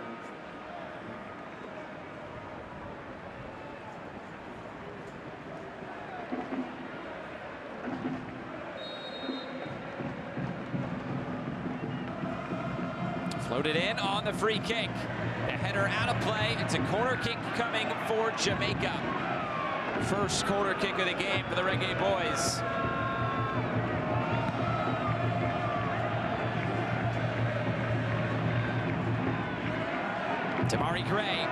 Floated in on the free kick. The header out of play. It's a corner kick coming for Jamaica. First corner kick of the game for the Reggae Boys. Damari Gray.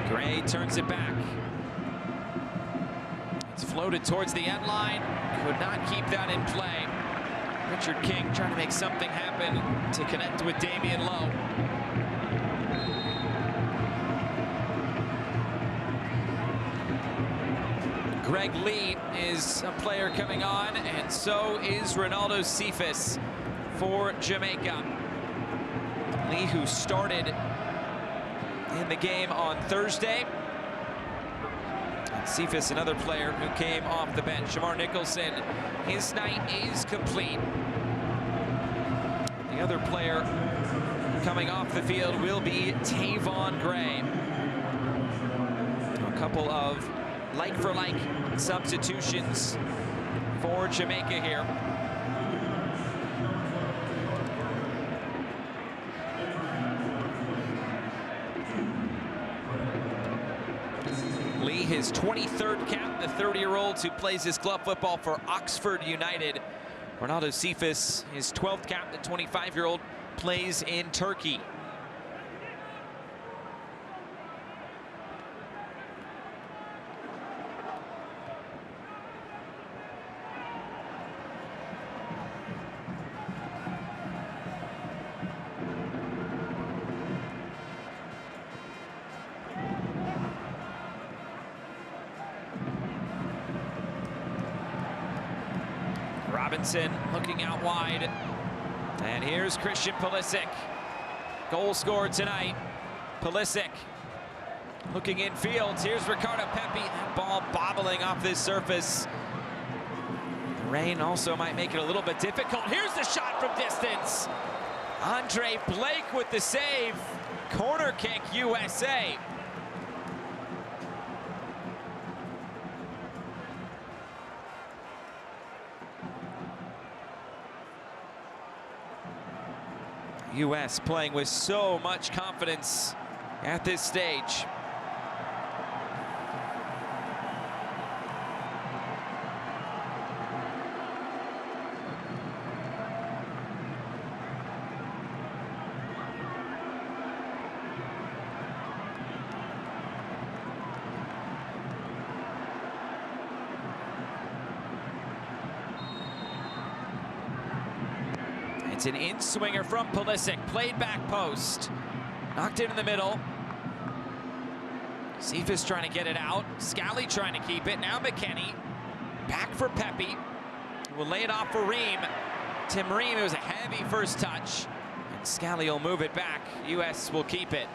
Gray turns it back. It's floated towards the end line. Could not keep that in play. Richard King trying to make something happen to connect with Damian Lowe. Greg Lee is a player coming on, and so is Ronaldo Cephas for Jamaica. Lee, who started in the game on Thursday. And Cephas, another player who came off the bench. Shamar Nicholson, his night is complete. The other player coming off the field will be Tavon Gray. couple of like-for-like substitutions for Jamaica here. Lee, his 23rd cap, the 30-year-old who plays his club football for Oxford United. Ronaldo Cephas, his 12th cap, the 25-year-old, plays in Turkey. Robinson looking out wide. And here's Christian Pulisic. Goal scored tonight. Pulisic looking in fields. Here's Ricardo Pepi. That ball bobbling off this surface. The rain also might make it a little bit difficult. Here's the shot from distance. Andre Blake with the save. Corner kick, USA. US playing with so much confidence at this stage. It's an in-swinger from Pulisic, played back post. Knocked in the middle. Cephas trying to get it out. Scally trying to keep it. Now McKennie. Back for Pepi. Will lay it off for Ream. Tim Ream, it was a heavy first touch. And Scally will move it back. US will keep it.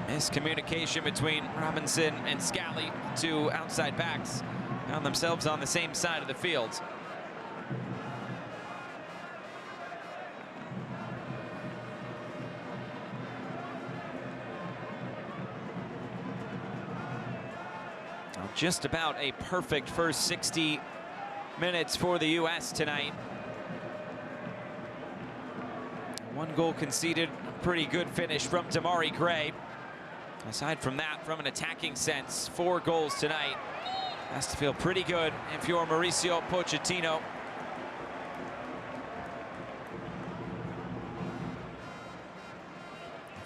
Miscommunication between Robinson and Scally, two outside backs, found themselves on the same side of the field. Just about a perfect first 60 minutes for the US tonight. One goal conceded, pretty good finish from Damari Gray. Aside from that, from an attacking sense, 4 goals tonight. Has to feel pretty good if you're Mauricio Pochettino.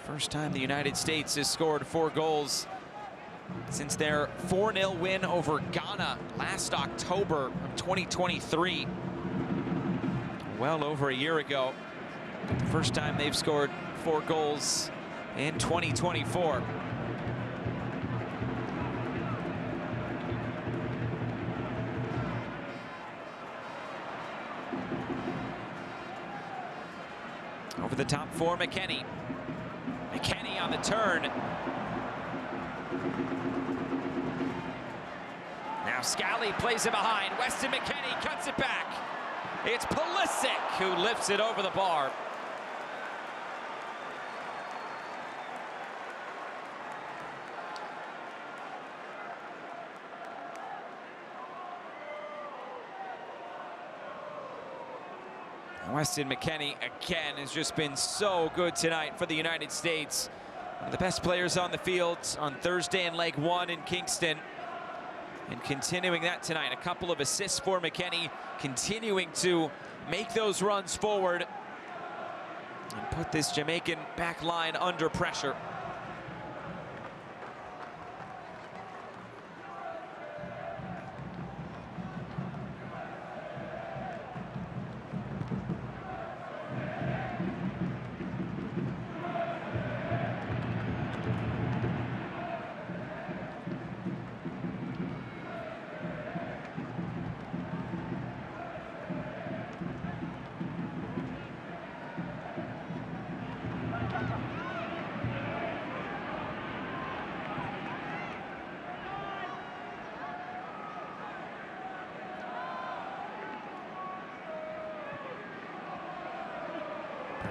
First time the United States has scored 4 goals since their 4-0 win over Ghana last October of 2023. Well over a year ago. First time they've scored 4 goals in 2024. Over the top for McKennie. McKennie on the turn. Now Scally plays it behind. Weston McKennie cuts it back. It's Pulisic who lifts it over the bar. Weston McKennie, again, has just been so good tonight for the United States. One of the best players on the field on Thursday in leg 1 in Kingston. And continuing that tonight, a couple of assists for McKennie, continuing to make those runs forward and put this Jamaican back line under pressure.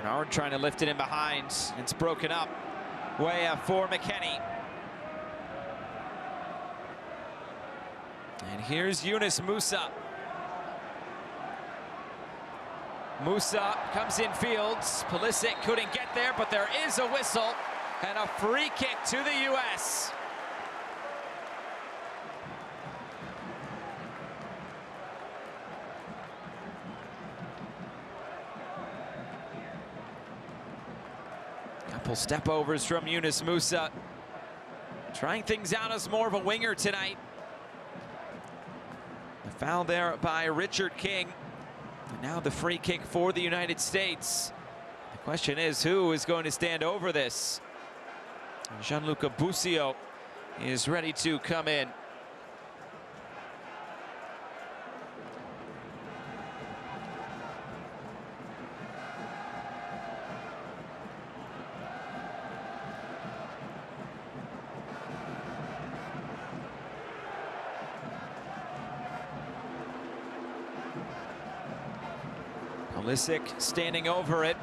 Howard trying to lift it in behind. It's broken up. Weah for McKenny. And here's Yunus Musa. Musa comes in fields. Pulisic couldn't get there, but there is a whistle and a free kick to the U.S. Couple step overs from Yunus Musa. Trying things out as more of a winger tonight. The foul there by Richard King. And now the free kick for the United States. The question is, who is going to stand over this? Gianluca Busio is ready to come in. Pulisic standing over it.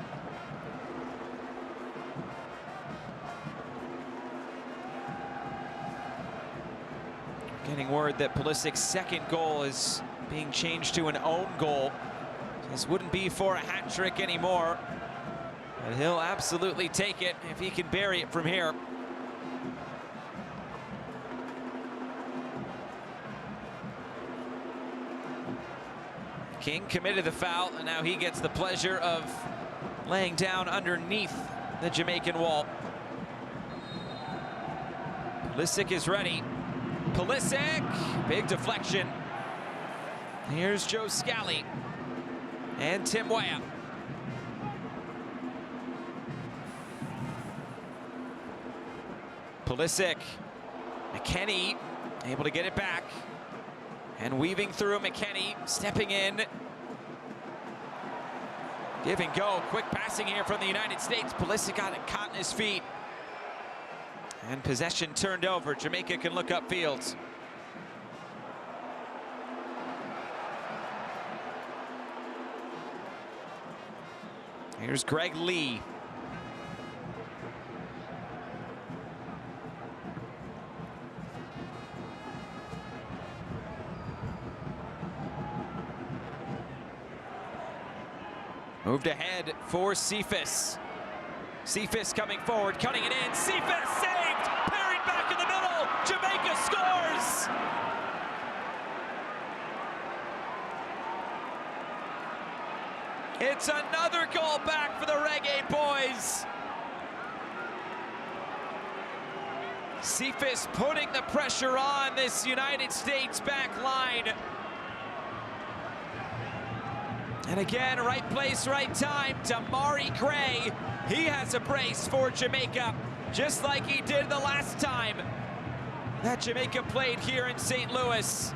Getting word that Pulisic's second goal is being changed to an own goal. This wouldn't be for a hat trick anymore, but he'll absolutely take it if he can bury it from here. King committed the foul, and now he gets the pleasure of laying down underneath the Jamaican wall. Pulisic is ready. Pulisic, big deflection. Here's Joe Scally and Tim Weah. Pulisic, McKenny able to get it back. And weaving through McKenny, stepping in. Give and go, quick passing here from the United States. Pulisic got it caught in his feet. And possession turned over. Jamaica can look upfield. Here's Greg Lee. Moved ahead for Cephas. Cephas coming forward, cutting it in. Cephas saved! Parried back in the middle! Jamaica scores! It's another goal back for the Reggae boys. Cephas putting the pressure on this United States back line. And again, right place, right time. Damari Gray, he has a brace for Jamaica, just like he did the last time that Jamaica played here in St. Louis.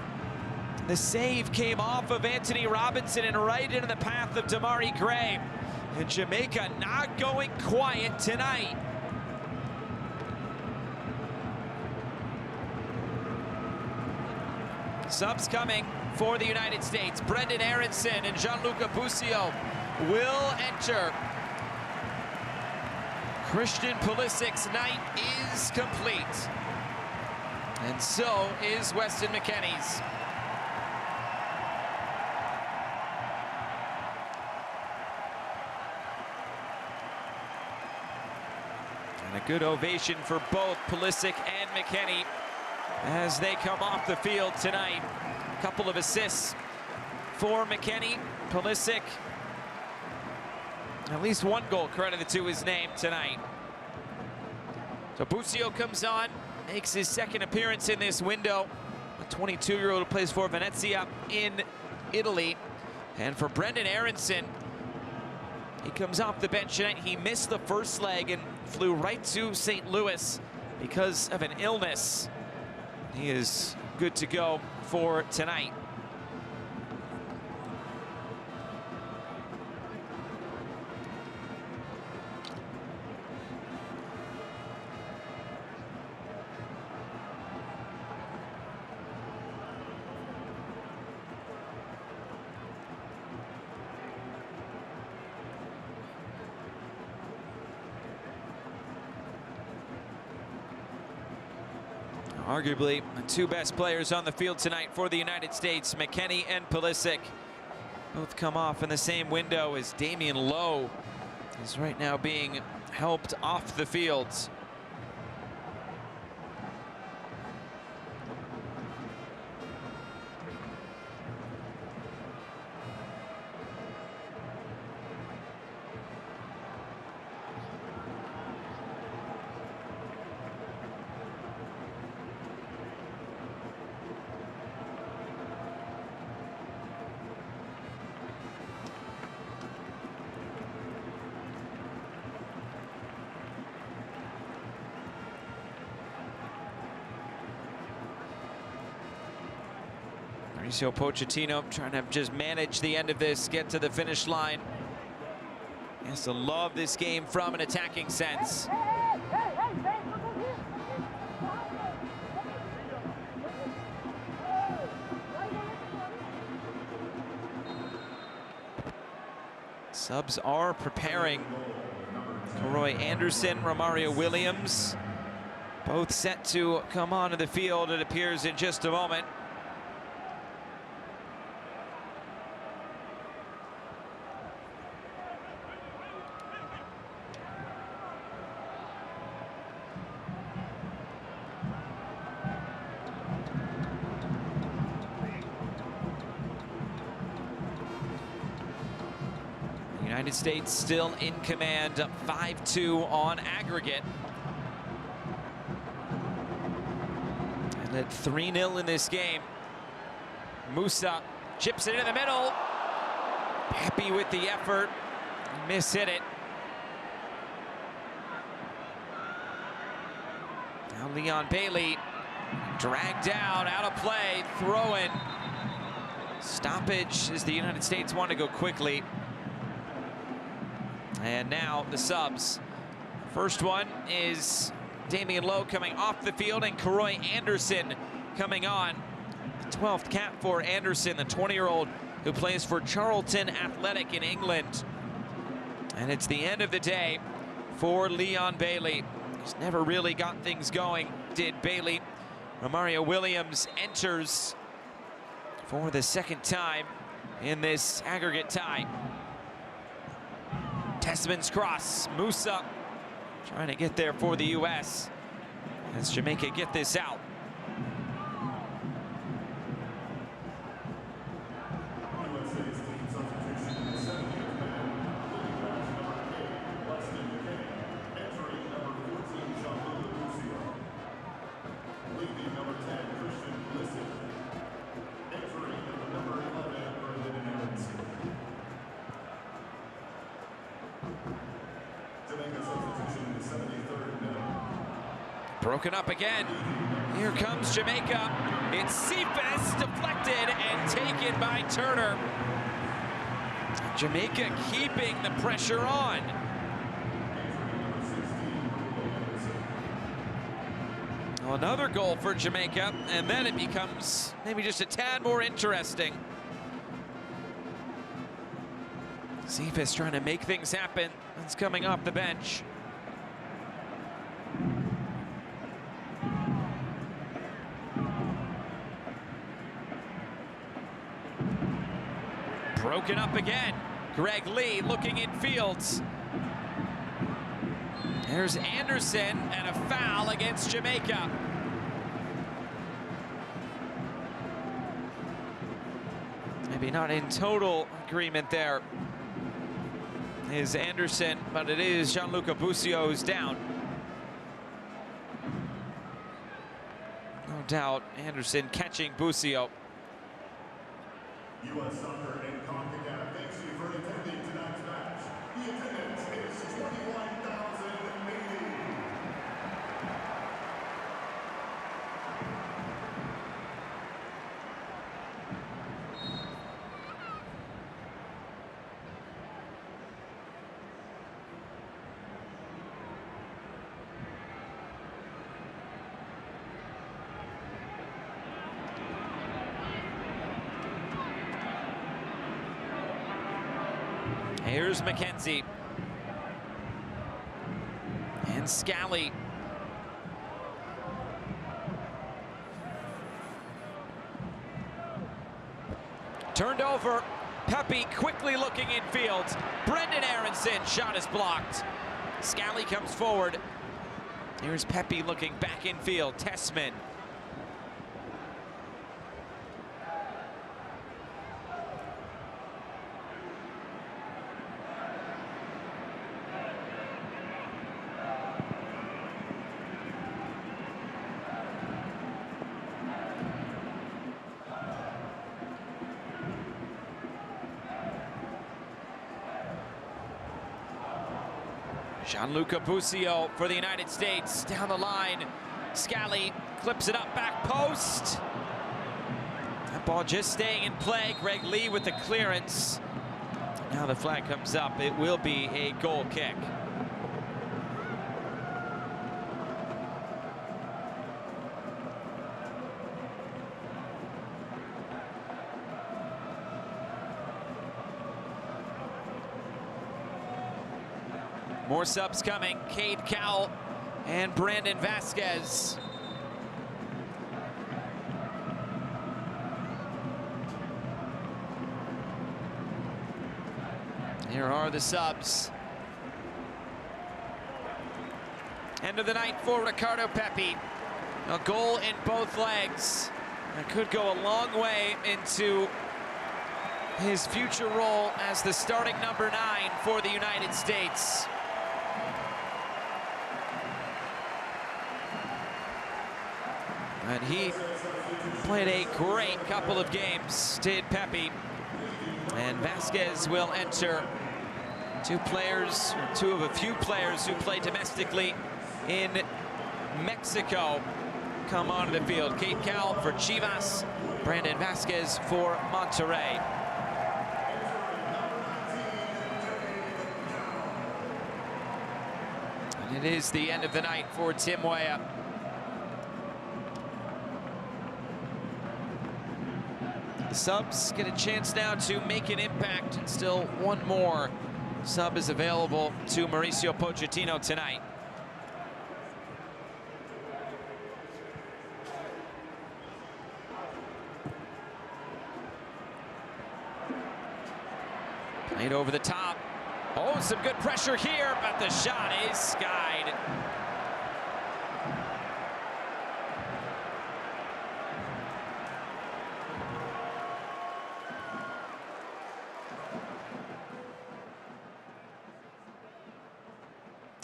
The save came off of Anthony Robinson and right into the path of Damari Gray. And Jamaica not going quiet tonight. Subs coming for the United States. Brendan Aronson and Gianluca Busio will enter. Christian Pulisic's night is complete. And so is Weston McKennie's. And a good ovation for both Pulisic and McKennie as they come off the field tonight. A couple of assists for McKennie. Pulisic, at least one goal credited to his name tonight. So Busio comes on, makes his second appearance in this window. A 22-year-old who plays for Venezia in Italy. And for Brendan Aronson, he comes off the bench tonight. He missed the first leg and flew right to St. Louis because of an illness. He is good to go for tonight. Arguably the two best players on the field tonight for the United States, McKennie and Pulisic. Both come off in the same window as Damian Lowe is right now being helped off the field. Mauricio Pochettino trying to just manage the end of this, get to the finish line. He has to love this game from an attacking sense. Subs are preparing. Roy Anderson, Romario Williams, both set to come onto the field, it appears, in just a moment. United States still in command, up 5-2 on aggregate. And at 3-0 in this game. Musa chips it in the middle. Happy with the effort. Miss-hit it. Now Leon Bailey dragged down, out of play, throw-in. Stoppage as the United States want to go quickly. And now the subs. First one is Damian Lowe coming off the field and Roy Anderson coming on. The 12th cap for Anderson, the 20-year-old who plays for Charlton Athletic in England. And it's the end of the day for Leon Bailey. He's never really got things going, did Bailey. Romario Williams enters for the second time in this aggregate tie. Tessman's cross, Musa trying to get there for the U.S. as Jamaica get this out. Broken up again. Here comes Jamaica. It's Cephas, deflected and taken by Turner. Jamaica keeping the pressure on. Well, another goal for Jamaica, and then it becomes maybe just a tad more interesting. Cephas trying to make things happen. It's coming off the bench. Broken up again. Greg Lee looking in fields. There's Anderson and a foul against Jamaica. Maybe not in total agreement there is Anderson, but it is Gianluca Busio who's down. No doubt Anderson catching Busio. U.S. Soccer and Concacaf thanks you for attending tonight's match. The attendance is 21,080. Here's McKenzie. And Scally. Turned over. Pepe quickly looking infield. Brendan Aronson, shot is blocked. Scally comes forward. Here's Pepe looking back infield. Tessman. Gianluca Busio for the United States. Down the line, Scally clips it up, back post. That ball just staying in play. Greg Lee with the clearance. Now the flag comes up. It will be a goal kick. More subs coming. Cade Cowell and Brandon Vasquez. Here are the subs. End of the night for Ricardo Pepi. A goal in both legs. That could go a long way into his future role as the starting number 9 for the United States. And he played a great couple of games, did Pepi. And Vasquez will enter. Two of a few players who play domestically in Mexico come onto the field. Cade Cowell for Chivas, Brandon Vasquez for Monterrey. And it is the end of the night for Tim Weah. The subs get a chance now to make an impact, and still one more sub is available to Mauricio Pochettino tonight. Played over the top. Oh, some good pressure here, but the shot is skied.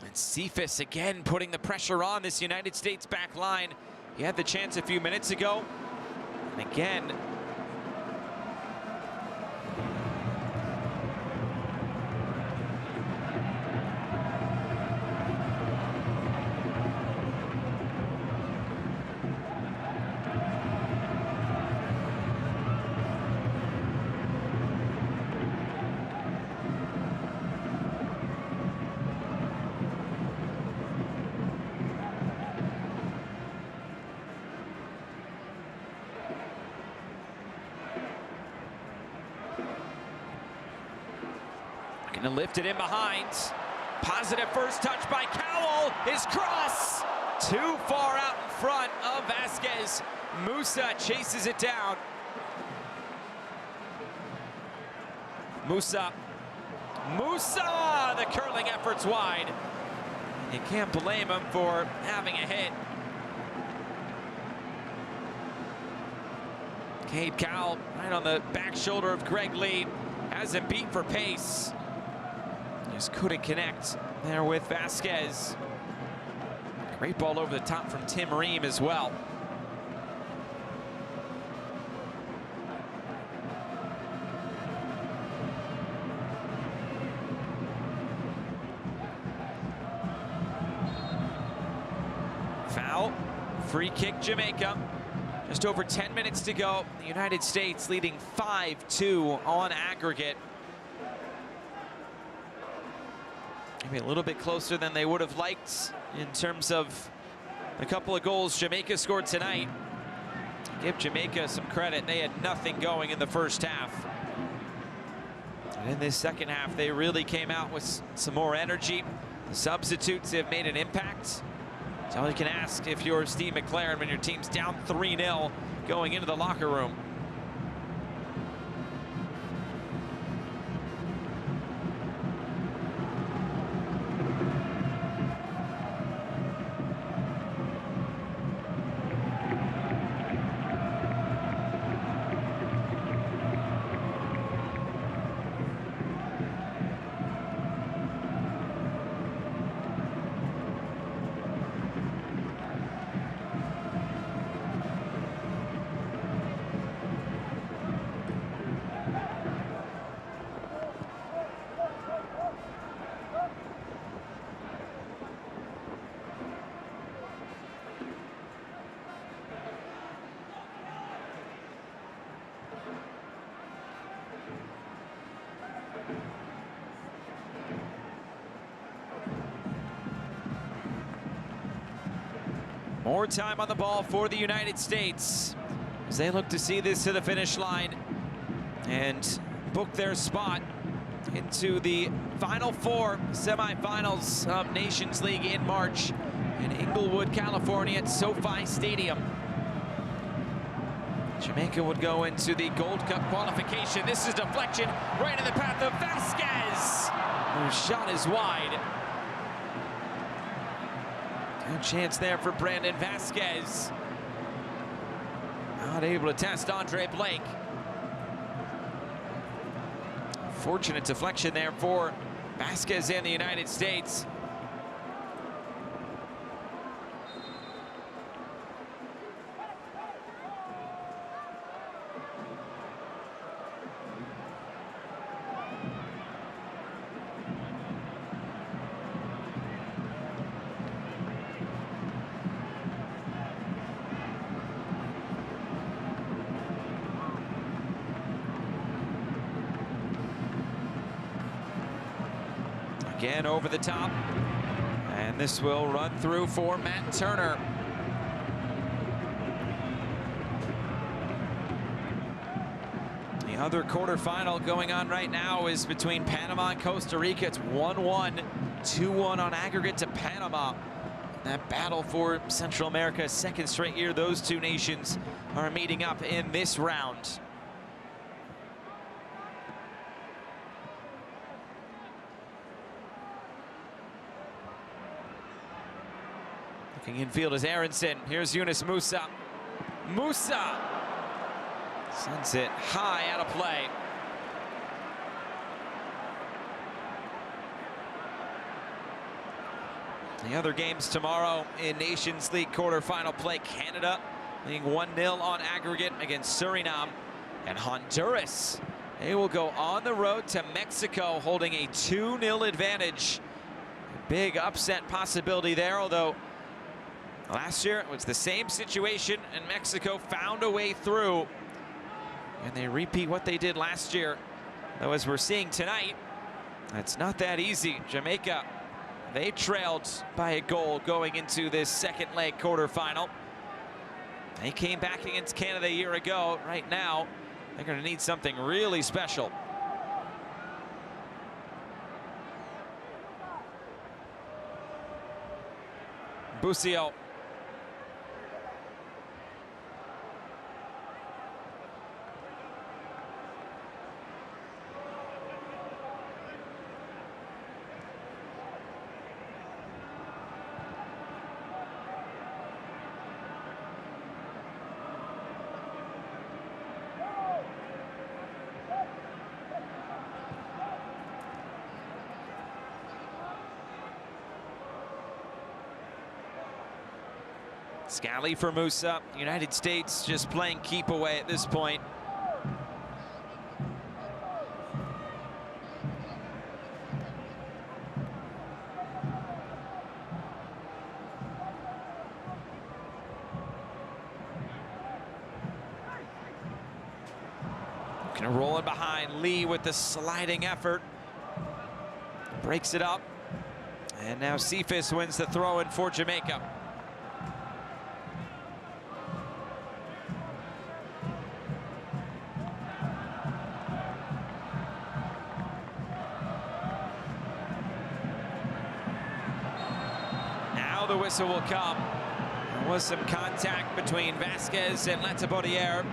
And Cephas again putting the pressure on this United States back line. He had the chance a few minutes ago. And again, gonna lift it in behind. Positive first touch by Cowell. His cross too far out in front of Vasquez. Musa chases it down. Musa, the curling effort's wide. You can't blame him for having a hit. Cade Cowell right on the back shoulder of Greg Lee. Has him beat for pace. Just couldn't connect there with Vasquez. Great ball over the top from Tim Ream as well. Foul, free kick Jamaica. Just over 10 minutes to go. The United States leading 5-2 on aggregate. Maybe a little bit closer than they would have liked in terms of a couple of goals Jamaica scored tonight. Give Jamaica some credit. They had nothing going in the first half. And in this second half, they really came out with some more energy. The substitutes have made an impact. That's all you can ask if you're Steve McLaren when your team's down 3-0 going into the locker room. More time on the ball for the United States as they look to see this to the finish line and book their spot into the Final Four semifinals of Nations League in March in Inglewood, California at SoFi Stadium. Jamaica would go into the Gold Cup qualification. This is deflection right in the path of Vasquez. Whose shot is wide. Good chance there for Brandon Vasquez. Not able to test Andre Blake. Fortunate deflection there for Vasquez and the United States. Again over the top, and this will run through for Matt Turner. The other quarterfinal going on right now is between Panama and Costa Rica. It's 1-1, 2-1 on aggregate to Panama. That battle for Central America, second straight year those two nations are meeting up in this round. Looking infield is Aronson. Here's Yunus Musa. Musa sends it high out of play. The other games tomorrow in Nations League quarterfinal play. Canada leading 1-0 on aggregate against Suriname, and Honduras, they will go on the road to Mexico holding a 2-0 advantage. A big upset possibility there, although last year it was the same situation and Mexico found a way through, and they repeat what they did last year. Though as we're seeing tonight, it's not that easy. Jamaica, they trailed by a goal going into this second leg quarterfinal. They came back against Canada a year ago. Right now, they're going to need something really special. Busio. Scally for Musa. United States just playing keep away at this point. Gonna roll it behind. Lee with the sliding effort. Breaks it up. And now Cephas wins the throw-in for Jamaica. The whistle will come. There was some contact between Vasquez and Letapodier.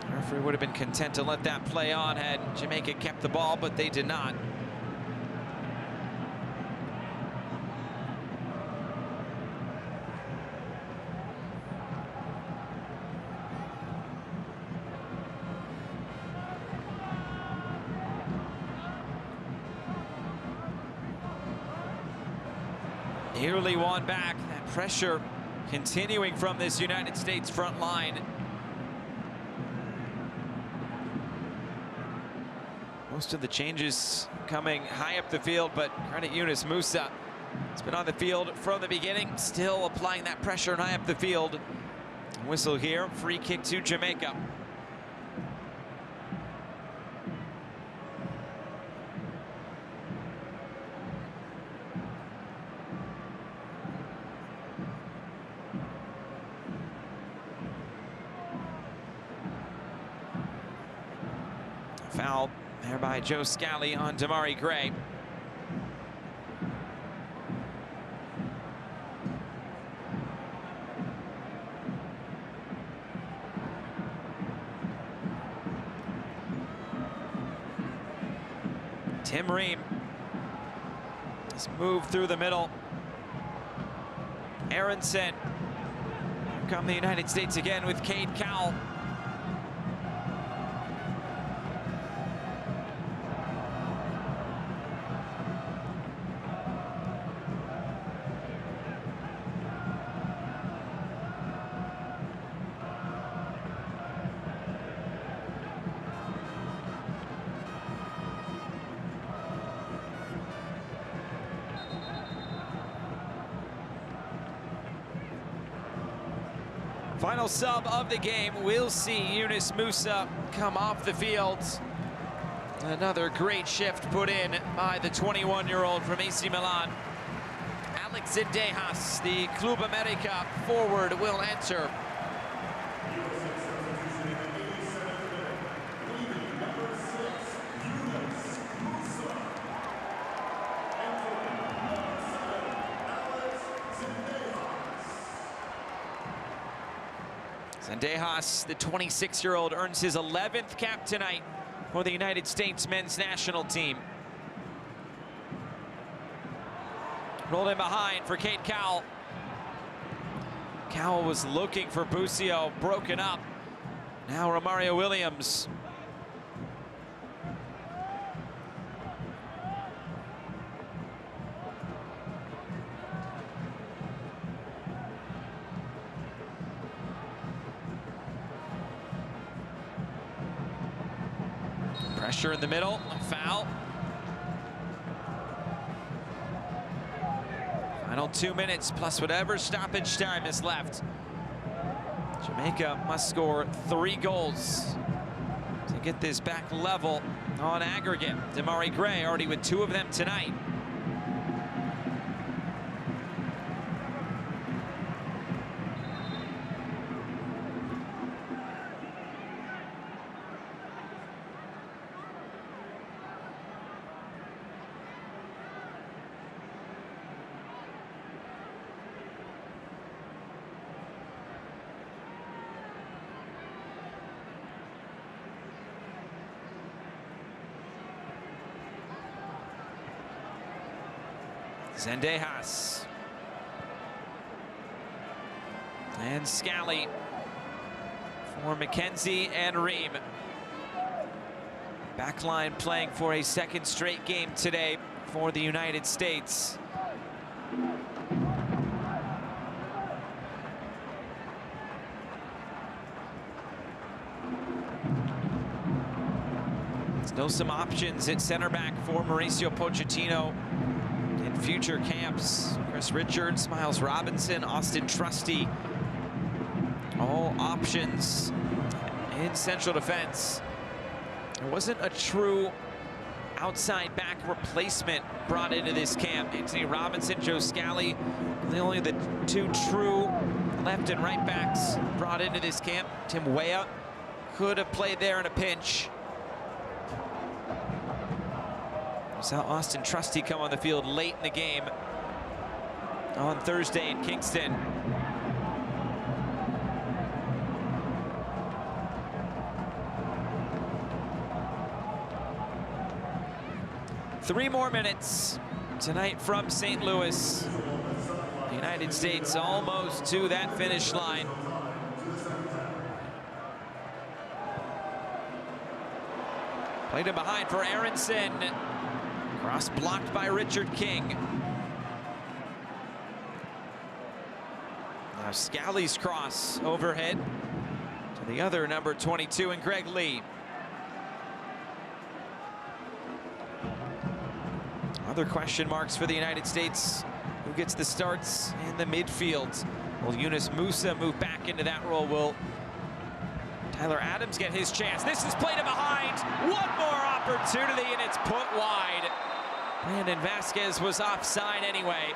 The referee would have been content to let that play on had Jamaica kept the ball, but they did not. Nearly won back. That pressure continuing from this United States front line. Most of the changes coming high up the field, but credit Yunus Musa. It's been on the field from the beginning, still applying that pressure high up the field. Whistle here, free kick to Jamaica. Foul there by Joe Scally on Damari Gray. Tim Ream has moved through the middle. Aronson. Here come the United States again with Cade Cowell. Final sub of the game, we'll see Yunus Musa come off the field. Another great shift put in by the 21-year-old from AC Milan. Alex Zendejas, the Club America forward, will enter. Zendejas, the 26-year-old, earns his 11th cap tonight for the United States men's national team. Rolled in behind for Cade Cowell. Cowell was looking for Busio, broken up. Now Romario Williams. Pressure in the middle, a foul. Final 2 minutes plus whatever stoppage time is left. Jamaica must score 3 goals to get this back level on aggregate. Damari Gray already with 2 of them tonight. Zendejas. And Scally for McKenzie and Ream. Backline playing for a 2nd straight game today for the United States. Still some options at center back for Mauricio Pochettino in future camps. Chris Richards, Miles Robinson, Austin Trusty, all options in central defense. There wasn't a true outside back replacement brought into this camp. Anthony Robinson, Joe Scally, only the 2 true left and right backs brought into this camp. Tim Weah could have played there in a pinch. Saw Austin Trusty come on the field late in the game on Thursday in Kingston. Three more minutes tonight from St. Louis. The United States almost to that finish line. Played him behind for Aronson. Cross blocked by Richard King. Now Scally's cross overhead to the other number 22 and Greg Lee. Other question marks for the United States. Who gets the starts in the midfield? Will Yunus Musa move back into that role? Will Tyler Adams get his chance? This is played to behind. One more opportunity and it's put wide. Brandon Vasquez was offside anyway.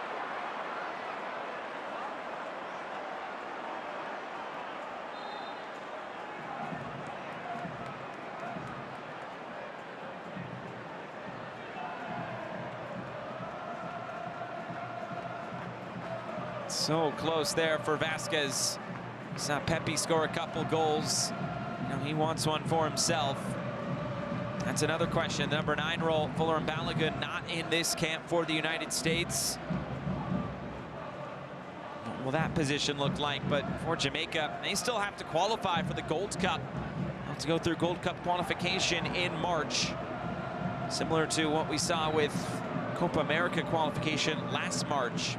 So close there for Vasquez. Saw Pepe score a couple goals. You know, he wants one for himself. That's another question. The number 9 role, Fuller and Balogun, not in this camp for the United States. What will that position look like? But for Jamaica, they still have to qualify for the Gold Cup. They'll have to go through Gold Cup qualification in March. Similar to what we saw with Copa America qualification last March.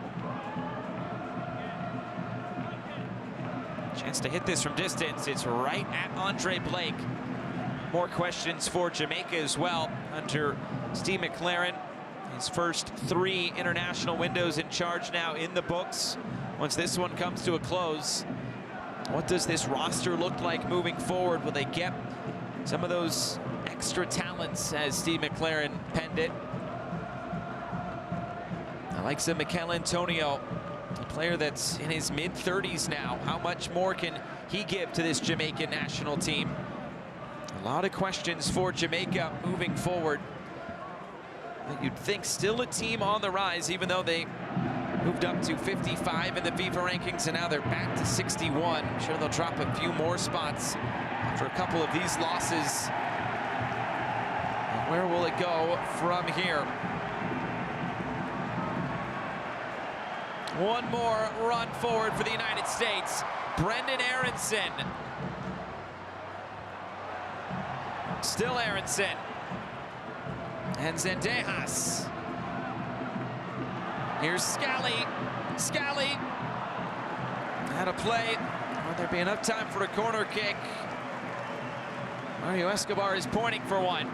Chance to hit this from distance. It's right at Andre Blake. More questions for Jamaica as well under Steve McLaren. His first 3 international windows in charge now in the books. Once this one comes to a close, what does this roster look like moving forward? Will they get some of those extra talents, as Steve McLaren penned it? The likes of Mikel Antonio, a player that's in his mid-30s now. How much more can he give to this Jamaican national team? A lot of questions for Jamaica moving forward. You'd think still a team on the rise, even though they moved up to 55 in the FIFA rankings, and now they're back to 61. I'm sure they'll drop a few more spots after a couple of these losses. And where will it go from here? One more run forward for the United States. Brendan Aronson. Still Aronson. And Zendejas. Here's Scally. Scally. How to play. Will there be enough time for a corner kick? Mario Escobar is pointing for one.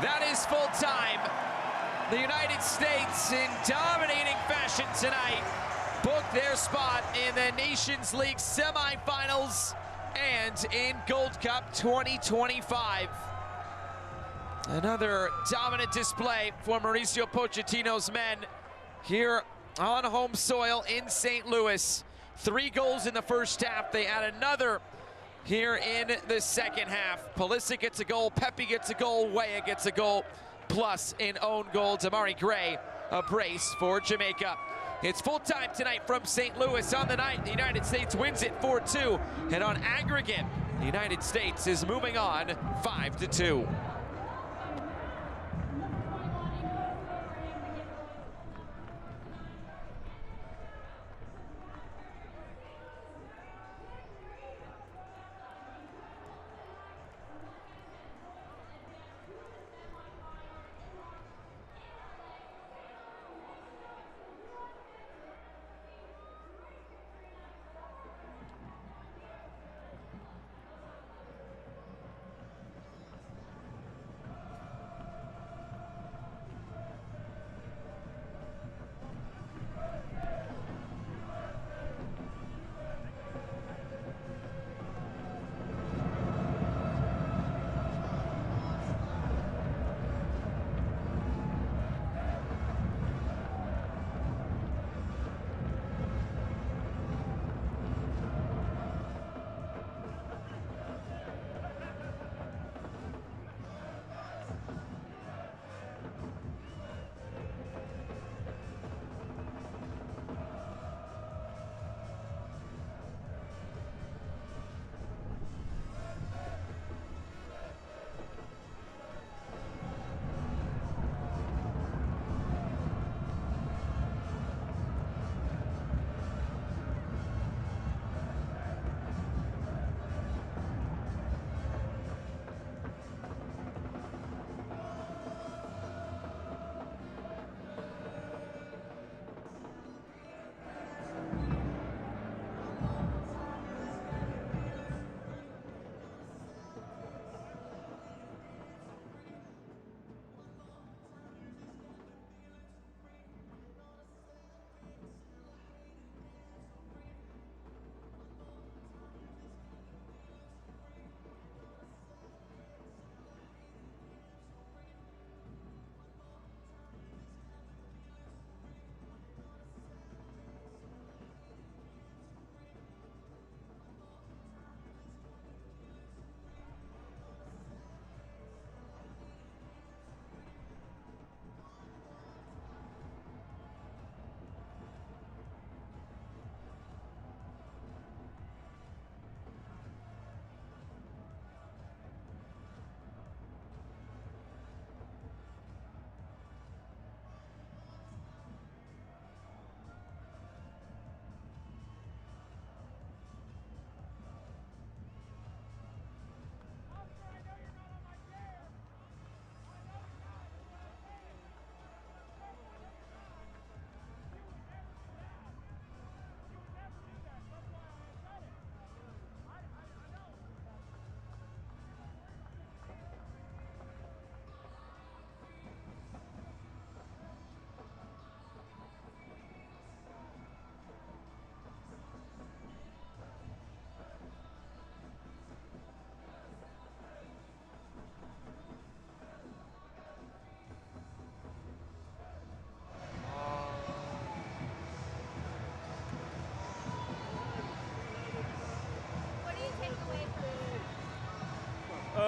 That is full time. The United States, in dominating fashion tonight, booked their spot in the Nations League semifinals and in Gold Cup 2025. Another dominant display for Mauricio Pochettino's men here on home soil in St. Louis. 3 goals in the first half. They add another here in the second half. Pulisic gets a goal, Pepe gets a goal, Weah gets a goal, plus an own goal. Damari Gray, a brace for Jamaica. It's full time tonight from St. Louis. On the night, the United States wins it 4-2, and on aggregate, the United States is moving on 5-2.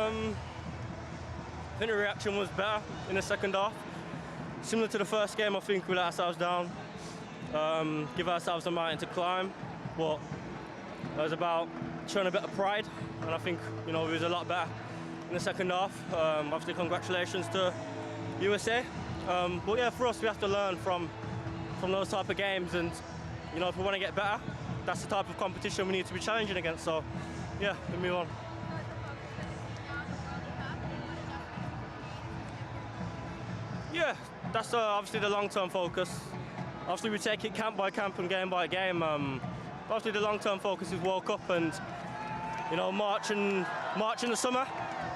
I think the reaction was better in the second half. Similar to the first game, I think we let ourselves down, give ourselves a mountain to climb, but it was about showing a bit of pride, and I think, you know, we was a lot better in the second half. Obviously, congratulations to USA. But yeah, for us, we have to learn from those type of games, and you know, if we want to get better, that's the type of competition we need to be challenging against. So yeah, we move on. Yeah, that's obviously the long-term focus. Obviously, we take it camp by camp and game by game. Obviously, the long-term focus is World Cup, and you know, March in the summer,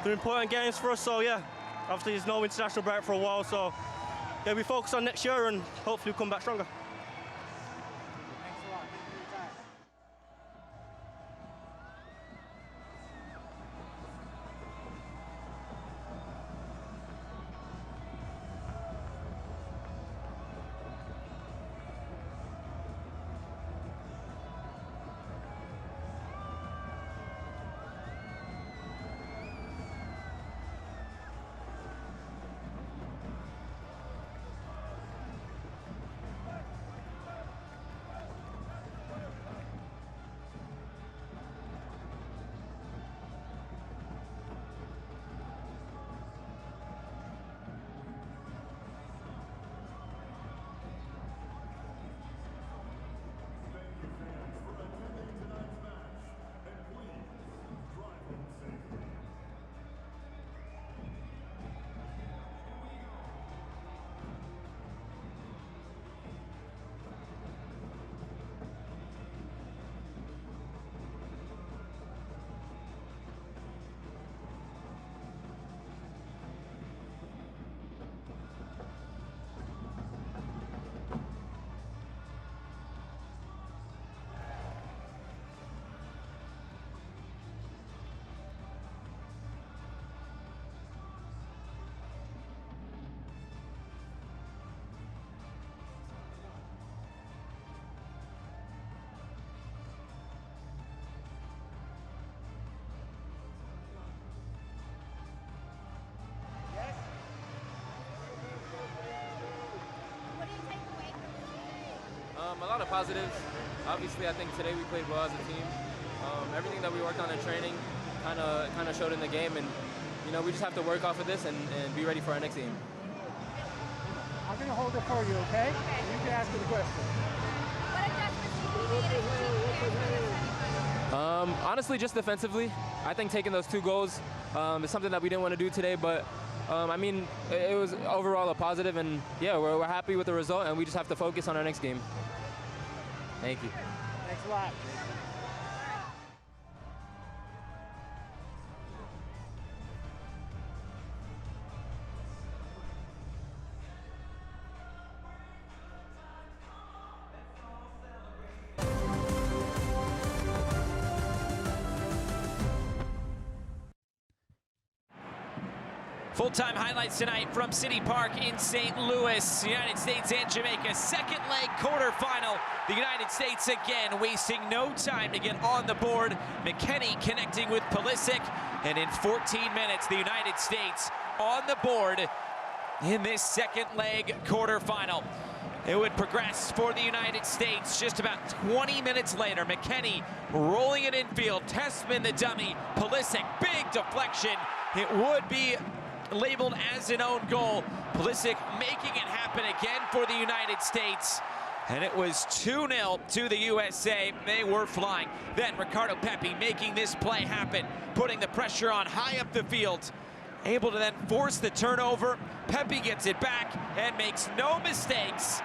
they're important games for us. So yeah, obviously there's no international break for a while. So yeah, we focus on next year and hopefully come back stronger. A lot of positives. Obviously, I think today we played well as a team. Everything that we worked on in training kind of showed in the game, and you know, we just have to work off of this and be ready for our next game. I'm going to hold it for you, okay? You can ask me the question. What adjustments do you need as a team? Honestly, just defensively. I think taking those 2 goals is something that we didn't want to do today, but I mean, it was overall a positive, and yeah, we're happy with the result, and we just have to focus on our next game. Thank you. Thanks a lot. Full-time highlights tonight from City Park in St. Louis. United States and Jamaica, second leg quarterfinal. The United States again wasting no time to get on the board. McKennie connecting with Pulisic, and in 14 minutes, the United States on the board in this second leg quarterfinal. It would progress for the United States just about 20 minutes later. McKennie rolling it infield, Tessman the dummy, Pulisic, big deflection. It would be labeled as an own goal. Pulisic making it happen again for the United States. And it was 2-0 to the USA. They were flying. Then Ricardo Pepi making this play happen, putting the pressure on high up the field. Able to then force the turnover. Pepi gets it back and makes no mistakes.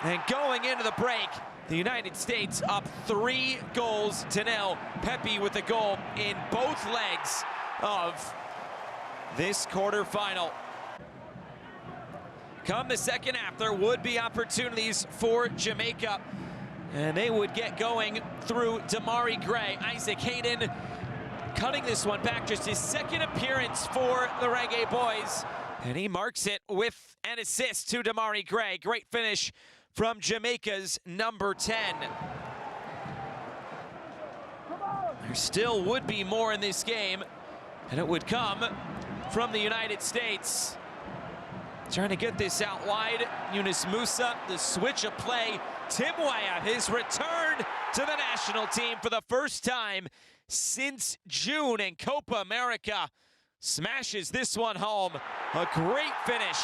And going into the break, the United States up 3-0. Pepi with the goal in both legs of this quarterfinal. Come the second half, there would be opportunities for Jamaica, and they would get going through Damari Gray. Isaac Hayden cutting this one back, just his second appearance for the Reggae Boys, and he marks it with an assist to Damari Gray. Great finish from Jamaica's number 10. There still would be more in this game. And it would come from the United States. Trying to get this out wide. Yunus Musa, the switch of play. Tim Weah, his return to the national team for the first time since June in Copa America. Smashes this one home. A great finish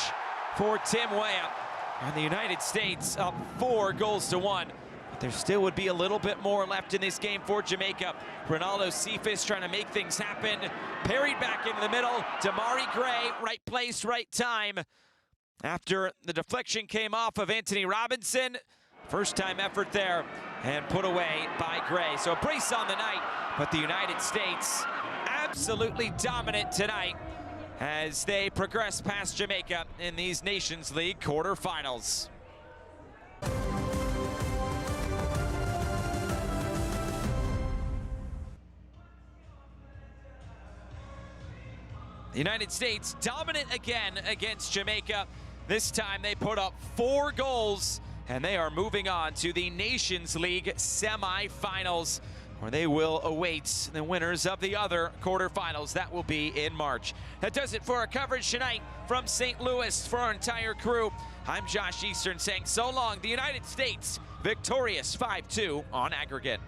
for Tim Weah. And the United States up 4-1. But there still would be a little bit more left in this game for Jamaica. Ronaldo Cephas trying to make things happen. Parried back into the middle. Damari Gray, right place, right time. After the deflection came off of Anthony Robinson. First time effort there and put away by Gray. So a brace on the night, but the United States absolutely dominant tonight as they progress past Jamaica in these Nations League quarterfinals. The United States dominant again against Jamaica. This time they put up 4 goals, and they are moving on to the Nations League semifinals, where they will await the winners of the other quarterfinals. That will be in March. That does it for our coverage tonight from St. Louis. For our entire crew, I'm Josh Eastern saying so long. The United States victorious 5-2 on aggregate.